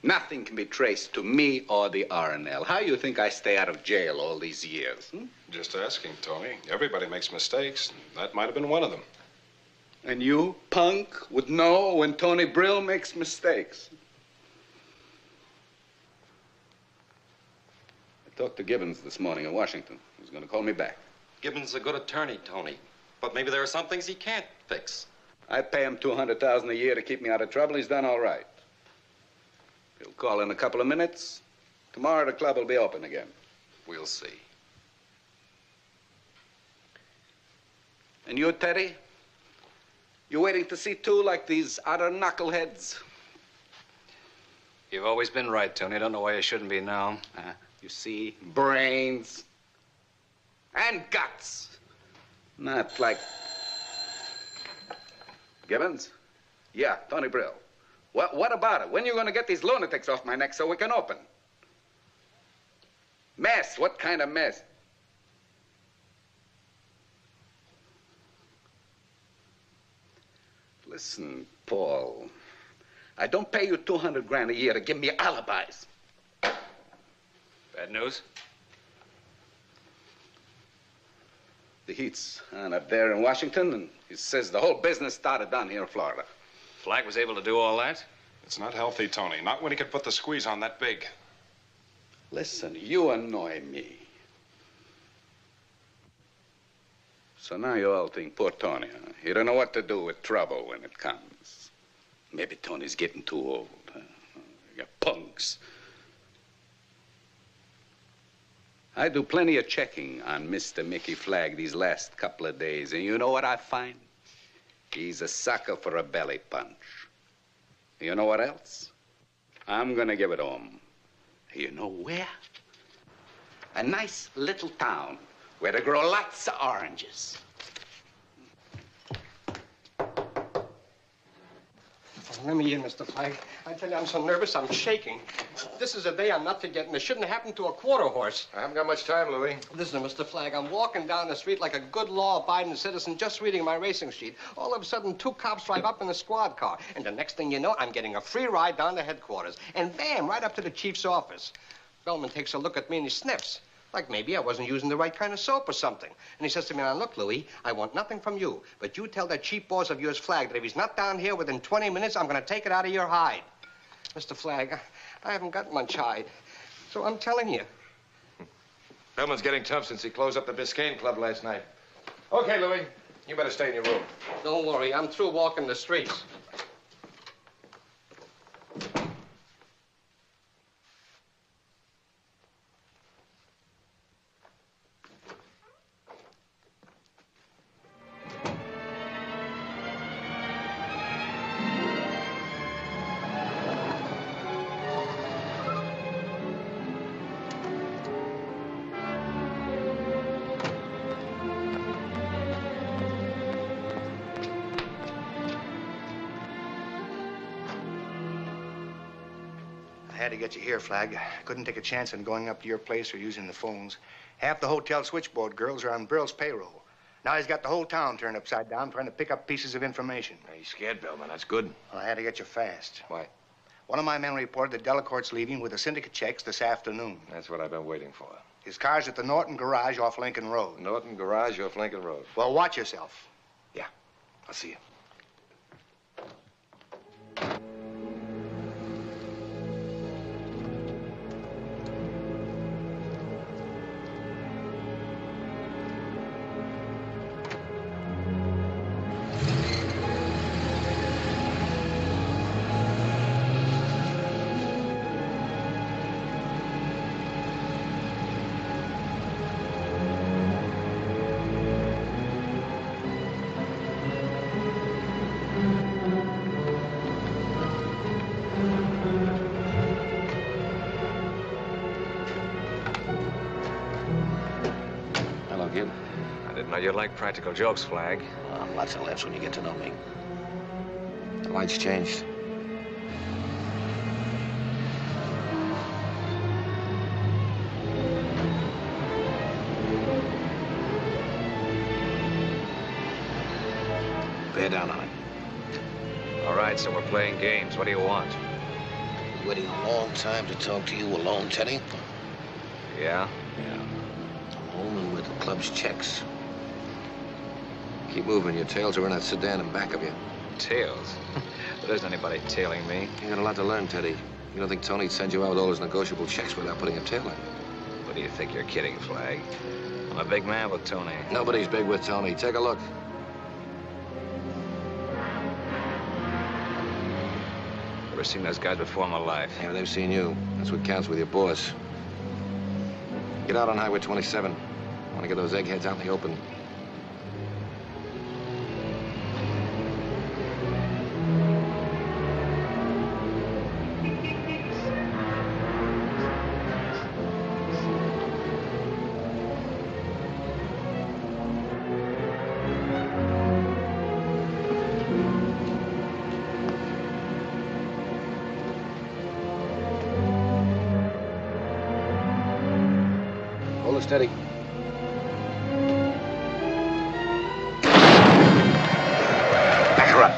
Nothing can be traced to me or the R&L. How you think I stay out of jail all these years? Just asking, Tony. Everybody makes mistakes. That might have been one of them. And you, punk, would know when Tony Brill makes mistakes. I talked to Gibbons this morning in Washington. He's going to call me back. Gibbons is a good attorney, Tony. But maybe there are some things he can't fix. I pay him $200,000 a year to keep me out of trouble. He's done all right. He'll call in a couple of minutes. Tomorrow the club will be open again. We'll see. And you, Teddy? You waiting to see too, like these other knuckleheads? You've always been right, Tony. I don't know why you shouldn't be now. You see, brains and guts. Not like... Gibbons? Yeah, Tony Brill. What about it? When are you going to get these lunatics off my neck so we can open? Mess? What kind of mess? Listen, Paul. I don't pay you $200,000 a year to give me alibis. Bad news? The heat's on up there in Washington, and he says the whole business started down here in Florida. Flagg was able to do all that? It's not healthy, Tony. Not when he could put the squeeze on that big. Listen, you annoy me. So now you all think poor Tony, huh? You don't know what to do with trouble when it comes. Maybe Tony's getting too old, huh? You punks. I do plenty of checking on Mr. Mickey Flagg these last couple of days, and you know what I find? He's a sucker for a belly punch. You know what else? I'm gonna give it to him. You know where? A nice little town where they grow lots of oranges. Let me in, Mr. Flagg. I tell you, I'm so nervous, I'm shaking. This is a day I'm not forgetting. It shouldn't have happened to a quarter horse. I haven't got much time, Louis. Listen, Mr. Flagg, I'm walking down the street like a good law-abiding citizen, just reading my racing sheet. All of a sudden, 2 cops drive up in a squad car. And the next thing you know, I'm getting a free ride down to headquarters. And bam, right up to the chief's office. Bellman takes a look at me and he sniffs. Like maybe I wasn't using the right kind of soap or something. And he says to me, now, look, Louis, I want nothing from you. But you tell that cheap boss of yours, Flagg, that if he's not down here within 20 minutes, I'm going to take it out of your hide. Mr. Flagg, I haven't got much hide. So I'm telling you. Bellman's getting tough since he closed up the Biscayne Club last night. Okay, Louis, you better stay in your room. Don't worry, I'm through walking the streets. I had to get you here, Flagg. Couldn't take a chance on going up to your place or using the phones. Half the hotel switchboard girls are on Brill's payroll. Now he's got the whole town turned upside down trying to pick up pieces of information. He's scared, Bellman. That's good. Well, I had to get you fast. Why? One of my men reported that Delacorte's leaving with the syndicate checks this afternoon. That's what I've been waiting for. His car's at the Norton Garage off Lincoln Road. Norton Garage off Lincoln Road. Well, watch yourself. Yeah, I'll see you. You like practical jokes, Flagg. Lots of laughs when you get to know me. The lights changed. Bear down on it. All right, so we're playing games. What do you want? Waiting a long time to talk to you alone, Teddy. Yeah? Yeah. I'm home and with the club's checks. Keep moving. Your tails are in that sedan in back of you. Tails? There isn't anybody tailing me. You got a lot to learn, Teddy. You don't think Tony'd send you out with all his negotiable checks without putting a tail in? What do you think you're kidding, Flagg? I'm a big man with Tony. Nobody's big with Tony. Take a look. Never seen those guys before in my life. Yeah, they've seen you. That's what counts with your boss. Get out on Highway 27. I want to get those eggheads out in the open. Steady. Back her up.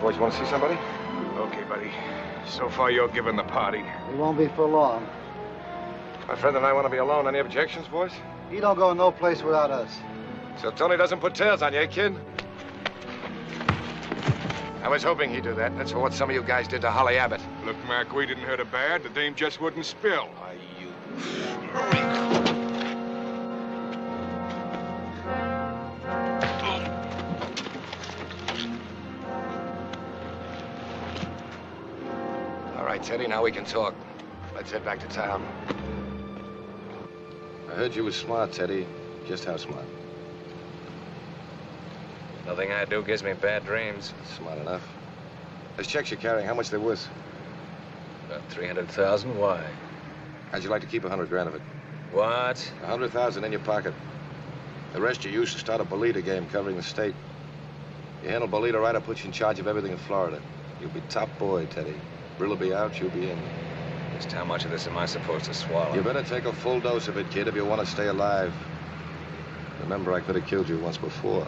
Boys, you want to see somebody? Okay, buddy. So far, you're giving the party. It won't be for long. My friend and I want to be alone. Any objections, boys? He don't go no place without us. So Tony doesn't put tails on you, eh, kid? I was hoping he'd do that. That's what some of you guys did to Holly Abbott. Look, Mac, we didn't hurt her bad. The dame just wouldn't spill. Why, you... All right, Teddy, now we can talk. Let's head back to town. I heard you were smart, Teddy. Just how smart? Nothing I do gives me bad dreams. Smart enough. Those checks you're carrying, how much they worth? About 300,000. Why? How'd you like to keep 100 grand of it? What? 100,000 in your pocket. The rest you use to start a Bolita game covering the state. You handle Bolita right, I'll put you in charge of everything in Florida. You'll be top boy, Teddy. Brill will be out, you'll be in. Just how much of this am I supposed to swallow? You better take a full dose of it, kid, if you want to stay alive. Remember, I could have killed you once before.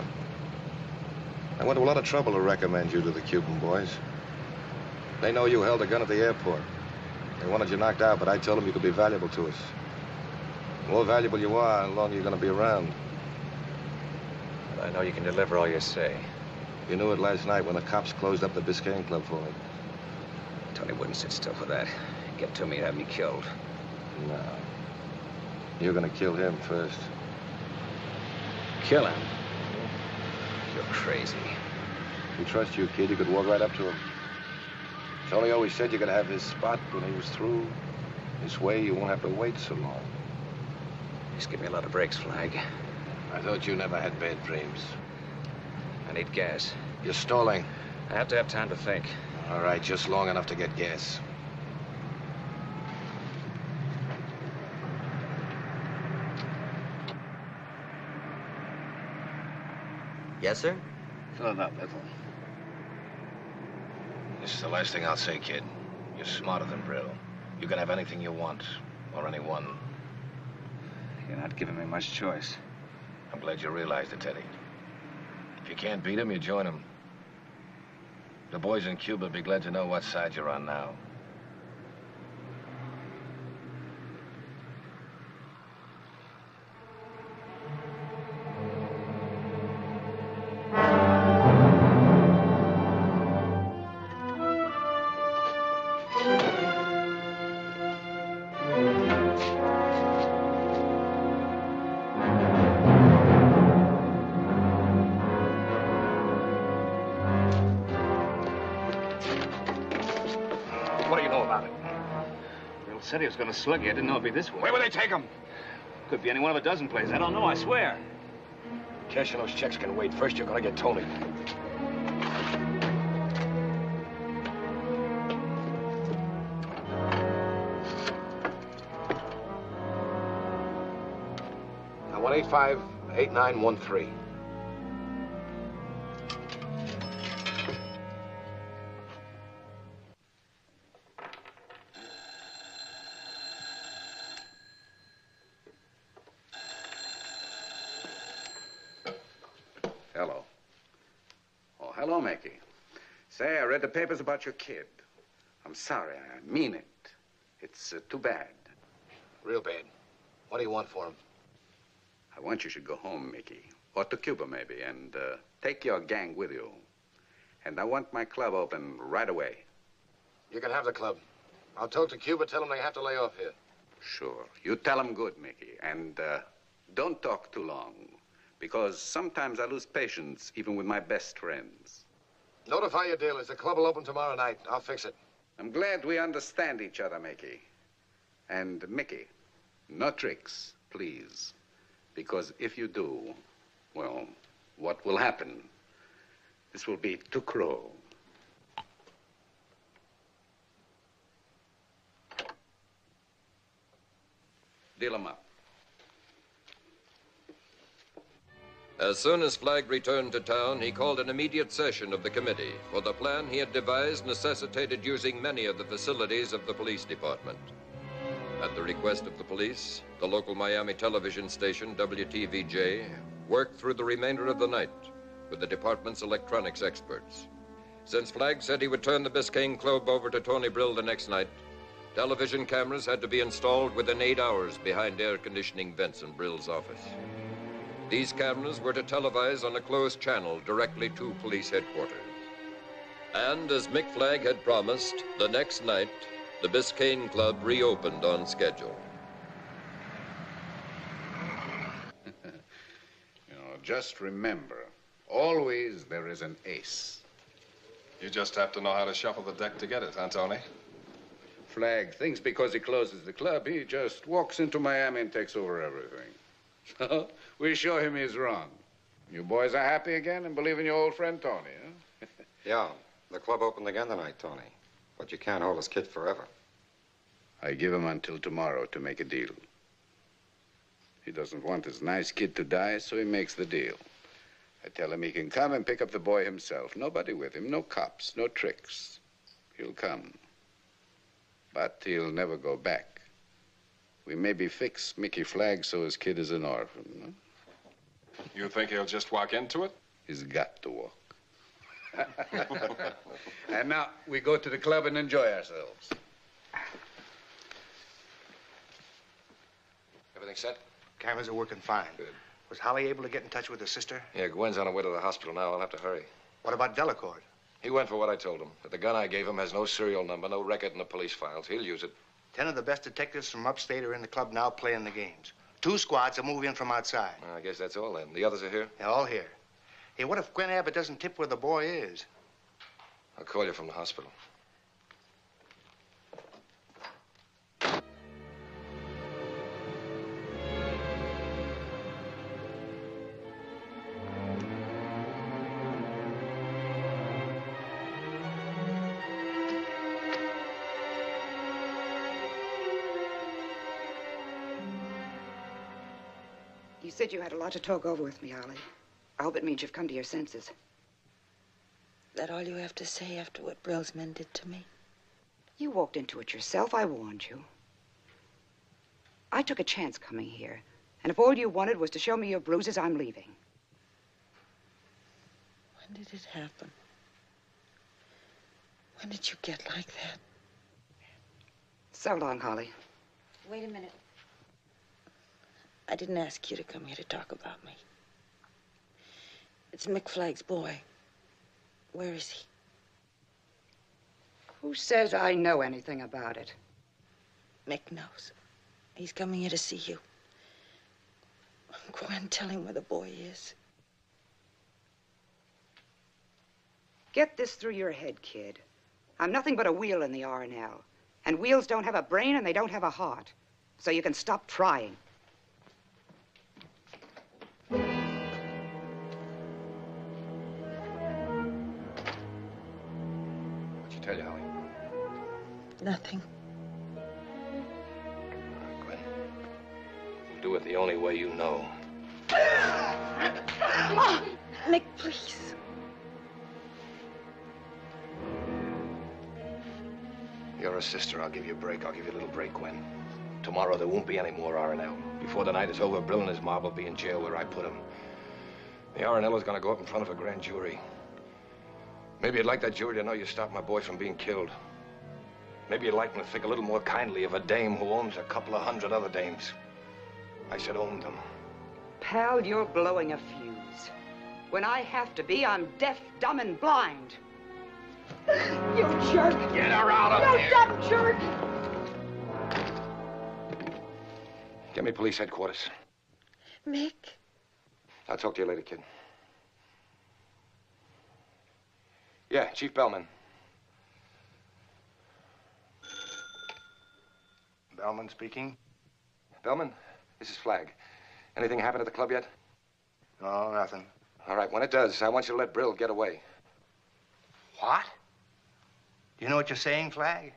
I went to a lot of trouble to recommend you to the Cuban boys. They know you held a gun at the airport. They wanted you knocked out, but I told them you could be valuable to us. The more valuable you are, the longer you're going to be around. But I know you can deliver all you say. You knew it last night when the cops closed up the Biscayne Club for me. Tony wouldn't sit still for that. Get to me and have me killed. No. You're going to kill him first. Kill him? You're crazy. He trusts you, kid. You could walk right up to him. Tony always said you're going to have his spot when he was through. This way, you won't have to wait so long. Just give me a lot of breaks, Flagg. I thought you never had bad dreams. I need gas. You're stalling. I have to have time to think. All right, just long enough to get gas. Yes, sir? Fill it up, Ethel. This is the last thing I'll say, kid. You're smarter than Brill. You can have anything you want, or anyone. You're not giving me much choice. I'm glad you realized it, Teddy. If you can't beat him, you join him. The boys in Cuba will be glad to know what side you're on now. What do you know about it? Bill said he was going to slug you. I didn't know it'd be this way. Where will they take him? Could be any one of a dozen places. I don't know, I swear. Cashing those checks can wait. First, you're gonna get Tony. Now, 185-8913. Hello. Oh, hello, Mickey. Say, I read the papers about your kid. I'm sorry. I mean it. It's too bad. Real bad. What do you want for him? I want you should go home, Mickey. Or to Cuba, maybe, and take your gang with you. And I want my club open right away. You can have the club. I'll talk to Cuba, tell them they have to lay off here. Sure. You tell them good, Mickey. And don't talk too long. Because sometimes I lose patience, even with my best friends. Notify your dealers. The club will open tomorrow night. I'll fix it. I'm glad we understand each other, Mickey. And, Mickey, no tricks, please. Because if you do, well, what will happen? This will be to crow. Deal 'em up. As soon as Flagg returned to town, he called an immediate session of the committee, for the plan he had devised necessitated using many of the facilities of the police department. At the request of the police, the local Miami television station, WTVJ, worked through the remainder of the night with the department's electronics experts. Since Flagg said he would turn the Biscayne Club over to Tony Brill the next night, television cameras had to be installed within 8 hours behind air conditioning vents in Brill's office. These cameras were to televise on a closed channel directly to police headquarters. And as Mick Flagg had promised, the next night, the Biscayne Club reopened on schedule. Just remember, always there is an ace. You just have to know how to shuffle the deck to get it, huh, Tony? Flagg thinks because he closes the club, he just walks into Miami and takes over everything. So we show him he's wrong. You boys are happy again and believe in your old friend Tony, huh? Yeah, the club opened again tonight, Tony. But you can't hold his kid forever. I give him until tomorrow to make a deal. He doesn't want his nice kid to die, so he makes the deal. I tell him he can come and pick up the boy himself. Nobody with him, no cops, no tricks. He'll come. But he'll never go back. We maybe fix Mickey Flagg so his kid is an orphan. No? You think he'll just walk into it? He's got to walk. And now we go to the club and enjoy ourselves. Everything set? Cameras are working fine. Good. Was Holly able to get in touch with her sister? Yeah, Gwen's on her way to the hospital now. I'll have to hurry. What about Delacourt? He went for what I told him. But the gun I gave him has no serial number, no record in the police files. He'll use it. 10 of the best detectives from upstate are in the club now playing the games. 2 squads will move in from outside. I guess that's all then. The others are here? They're all here. Hey, what if Gwen Abbott doesn't tip where the boy is? I'll call you from the hospital. You said you had a lot to talk over with me, Holly. I hope it means you've come to your senses. That all you have to say after what Brill's men did to me? You walked into it yourself. I warned you. I took a chance coming here. And if all you wanted was to show me your bruises, I'm leaving. When did it happen? When did you get like that? So long, Holly. Wait a minute. I didn't ask you to come here to talk about me. It's Mick Flagg's boy. Where is he? Who says I know anything about it? Mick knows. He's coming here to see you. Gwen, tell him where the boy is. Get this through your head, kid. I'm nothing but a wheel in the R&L. And wheels don't have a brain and they don't have a heart. So you can stop trying. What'd she tell you, Holly? Nothing. Gwen. Do it the only way you know. Mick, please. You're a sister. I'll give you a break. I'll give you a little break, Gwen. Tomorrow there won't be any more R&L. Before the night is over, Brill and his mob will be in jail where I put him. The R&L is going to go up in front of a grand jury. Maybe you'd like that jury to know you stopped my boy from being killed. Maybe you'd like them to think a little more kindly of a dame who owns a couple of hundred other dames. I said owned them. Pal, you're blowing a fuse. When I have to be, I'm deaf, dumb, and blind. You jerk! Get her out of here! You dumb jerk! Get me police headquarters. Mick? I'll talk to you later, kid. Yeah, Chief Bellman. Bellman speaking. Bellman, this is Flagg. Anything happened at the club yet? No, nothing. All right, when it does, I want you to let Brill get away. What? Do you know what you're saying, Flagg?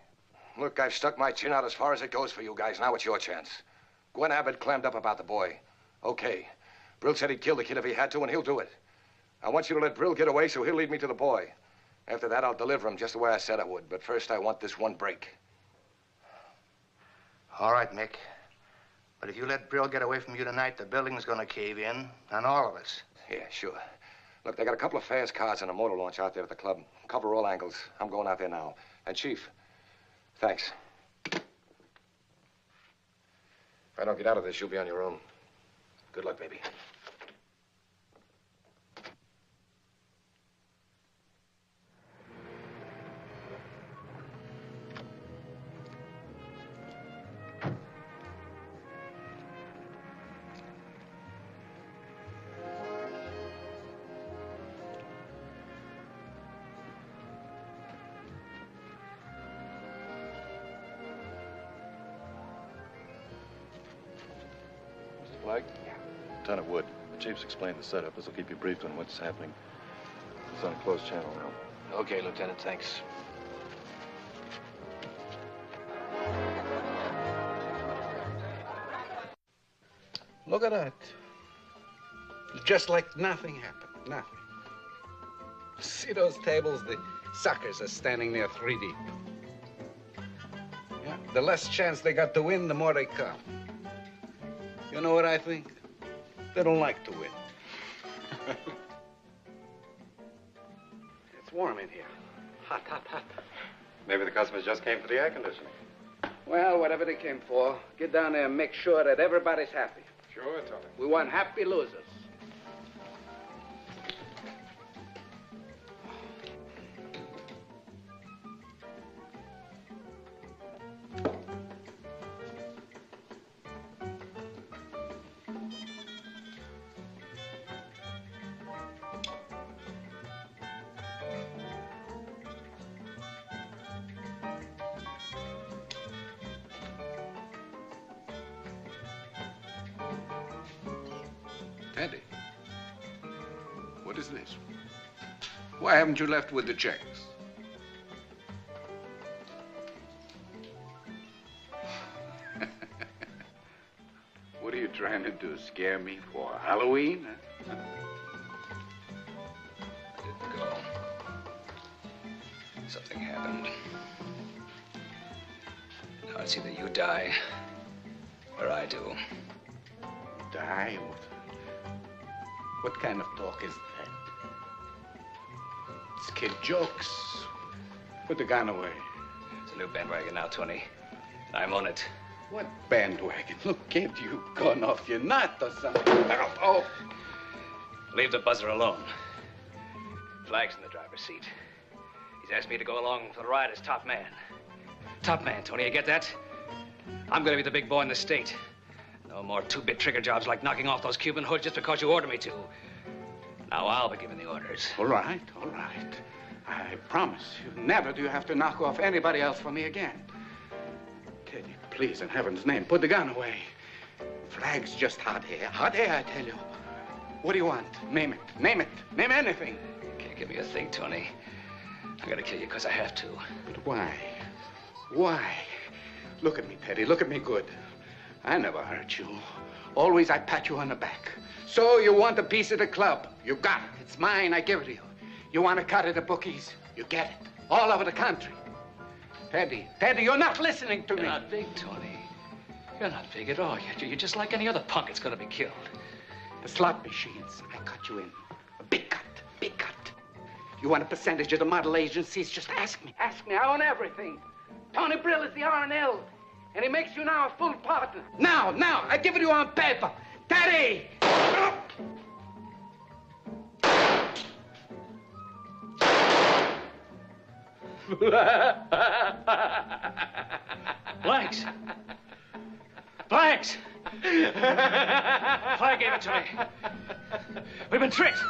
Look, I've stuck my chin out as far as it goes for you guys. Now it's your chance. Gwen Abbott clammed up about the boy. Okay. Brill said he'd kill the kid if he had to, and he'll do it. I want you to let Brill get away so he'll lead me to the boy. After that, I'll deliver him just the way I said I would. But first, I want this one break. All right, Mick. But if you let Brill get away from you tonight, the building's gonna cave in on all of us. Yeah, sure. Look, they got a couple of fast cars and a motor launch out there at the club. Cover all angles. I'm going out there now. And, Chief, thanks. If I don't get out of this, you'll be on your own. Good luck, baby. Flagg? Yeah. Lieutenant Wood. The chief's explained the setup. This will keep you briefed on what's happening. It's on a closed channel now. Okay, Lieutenant, thanks. Look at that. It's just like nothing happened. Nothing. See those tables? The suckers are standing there 3 deep. Yeah, the less chance they got to win, the more they come. You know what I think? They don't like to win. It's warm in here. Hot, hot, hot. Maybe the customers just came for the air conditioning. Well, whatever they came for, get down there and make sure that everybody's happy. Sure, Tony. We want happy losers. Teddy, what is this? Why haven't you left with the checks? What are you trying to do, scare me for Halloween? Huh? Didn't go. Something happened. Now it's either you die, or I do. Die? What kind of talk is that? It's kid jokes. Put the gun away. It's a new bandwagon now, Tony. I'm on it. What bandwagon? Look, kid, you've gone off your nut or something. Oh. Leave the buzzer alone. Flagg's in the driver's seat. He's asked me to go along for the ride as top man. Top man, Tony, you get that? I'm gonna be the big boy in the state. No more two-bit trigger jobs like knocking off those Cuban hoods just because you order me to. Now I'll be giving the orders. All right, all right. I promise you, never do you have to knock off anybody else for me again. Teddy, please, in heaven's name, put the gun away. Flagg's just hot air. Hot air, I tell you. What do you want? Name it. Name it. Name anything. You can't give me a thing, Tony. I'm gonna kill you because I have to. But why? Why? Look at me, Teddy. Look at me good. I never hurt you. Always I pat you on the back. So you want a piece of the club. You got it. It's mine. I give it to you. You want a cut of the bookies. You get it. All over the country. Teddy, you're not listening to me. You're not big, Tony. You're not big at all. You're just like any other punk that's gonna be killed. The slot machines. I cut you in. A big cut. Big cut. You want a percentage of the model agencies? Just ask me. Ask me. I own everything. Tony Brill is the R&L. And he makes you now a full partner. Now, I give it to you on paper. Teddy! Blanks! Blanks! Flagg gave it to me. We've been tricked.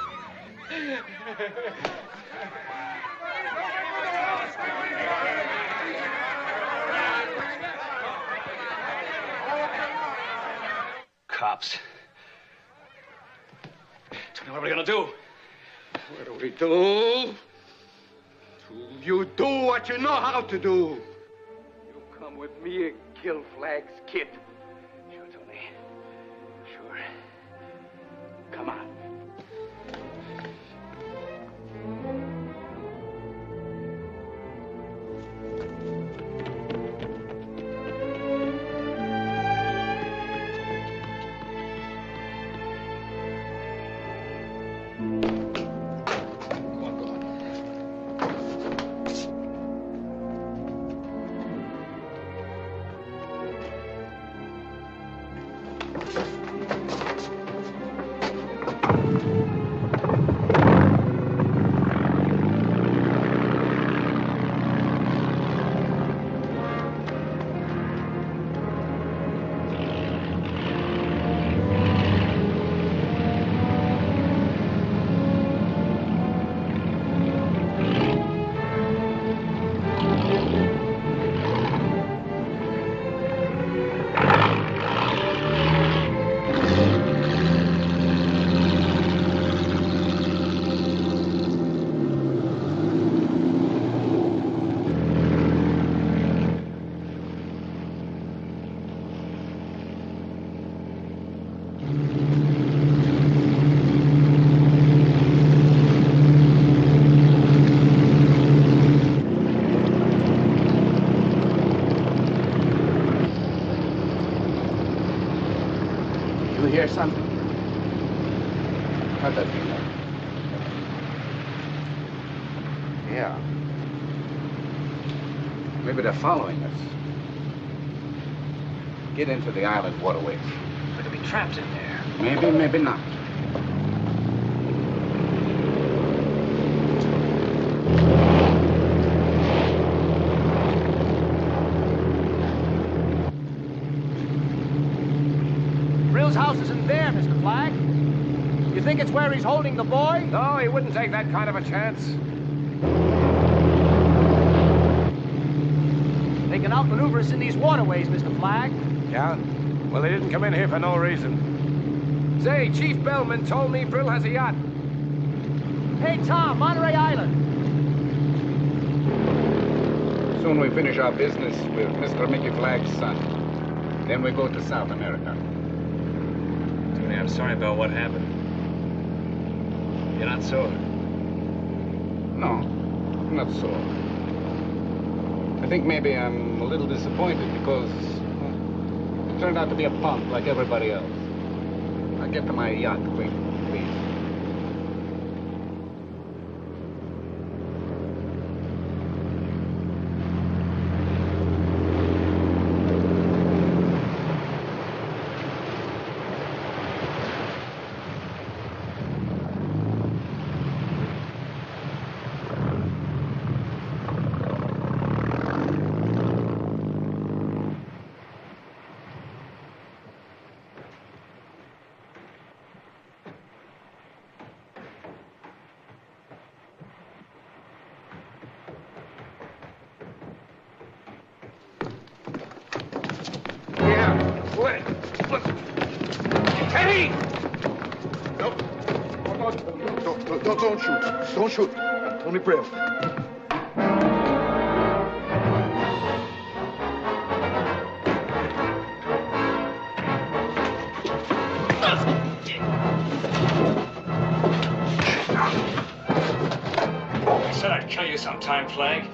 Cops. Tony, what are we gonna do? What do we do? You do what you know how to do. You come with me and kill Flagg's kid. Sure, Tony. Sure. Come on. Hear something? How'd that feel? Yeah. Maybe they're following us. Get into the island waterways. We could be trapped in there. Maybe, maybe not. Brill's house isn't there, Mr. Flagg. You think it's where he's holding the boy? No, he wouldn't take that kind of a chance. They can outmaneuver us in these waterways, Mr. Flagg. Yeah? Well, they didn't come in here for no reason. Say, Chief Bellman told me Brill has a yacht. Hey, Tom, Monterey Island. Soon we finish our business with Mr. Mickey Flagg's son. Then we go to South America. Tony, I'm sorry about what happened. You're not sore? No, not sore. I think maybe I'm a little disappointed because it turned out to be a punk like everybody else. I'll get to my yacht quick, please. Eddie! Nope. Don't shoot. Don't shoot. Tony Brill. I said I'd kill you sometime, Flagg.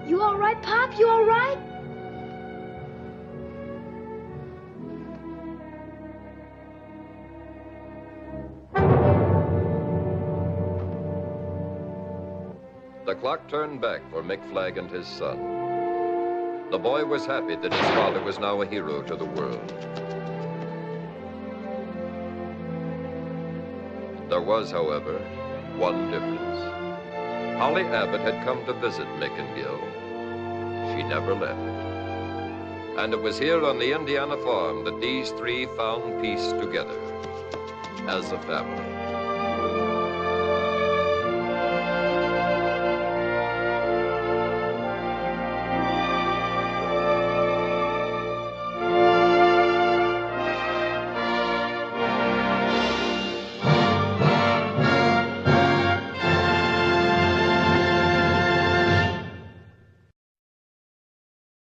You all right, Pop? You all right? The clock turned back for Mick Flagg and his son. The boy was happy that his father was now a hero to the world. There was, however, one difference. Holly Abbott had come to visit Mick and Gil. She never left. And it was here on the Indiana farm that these three found peace together as a family.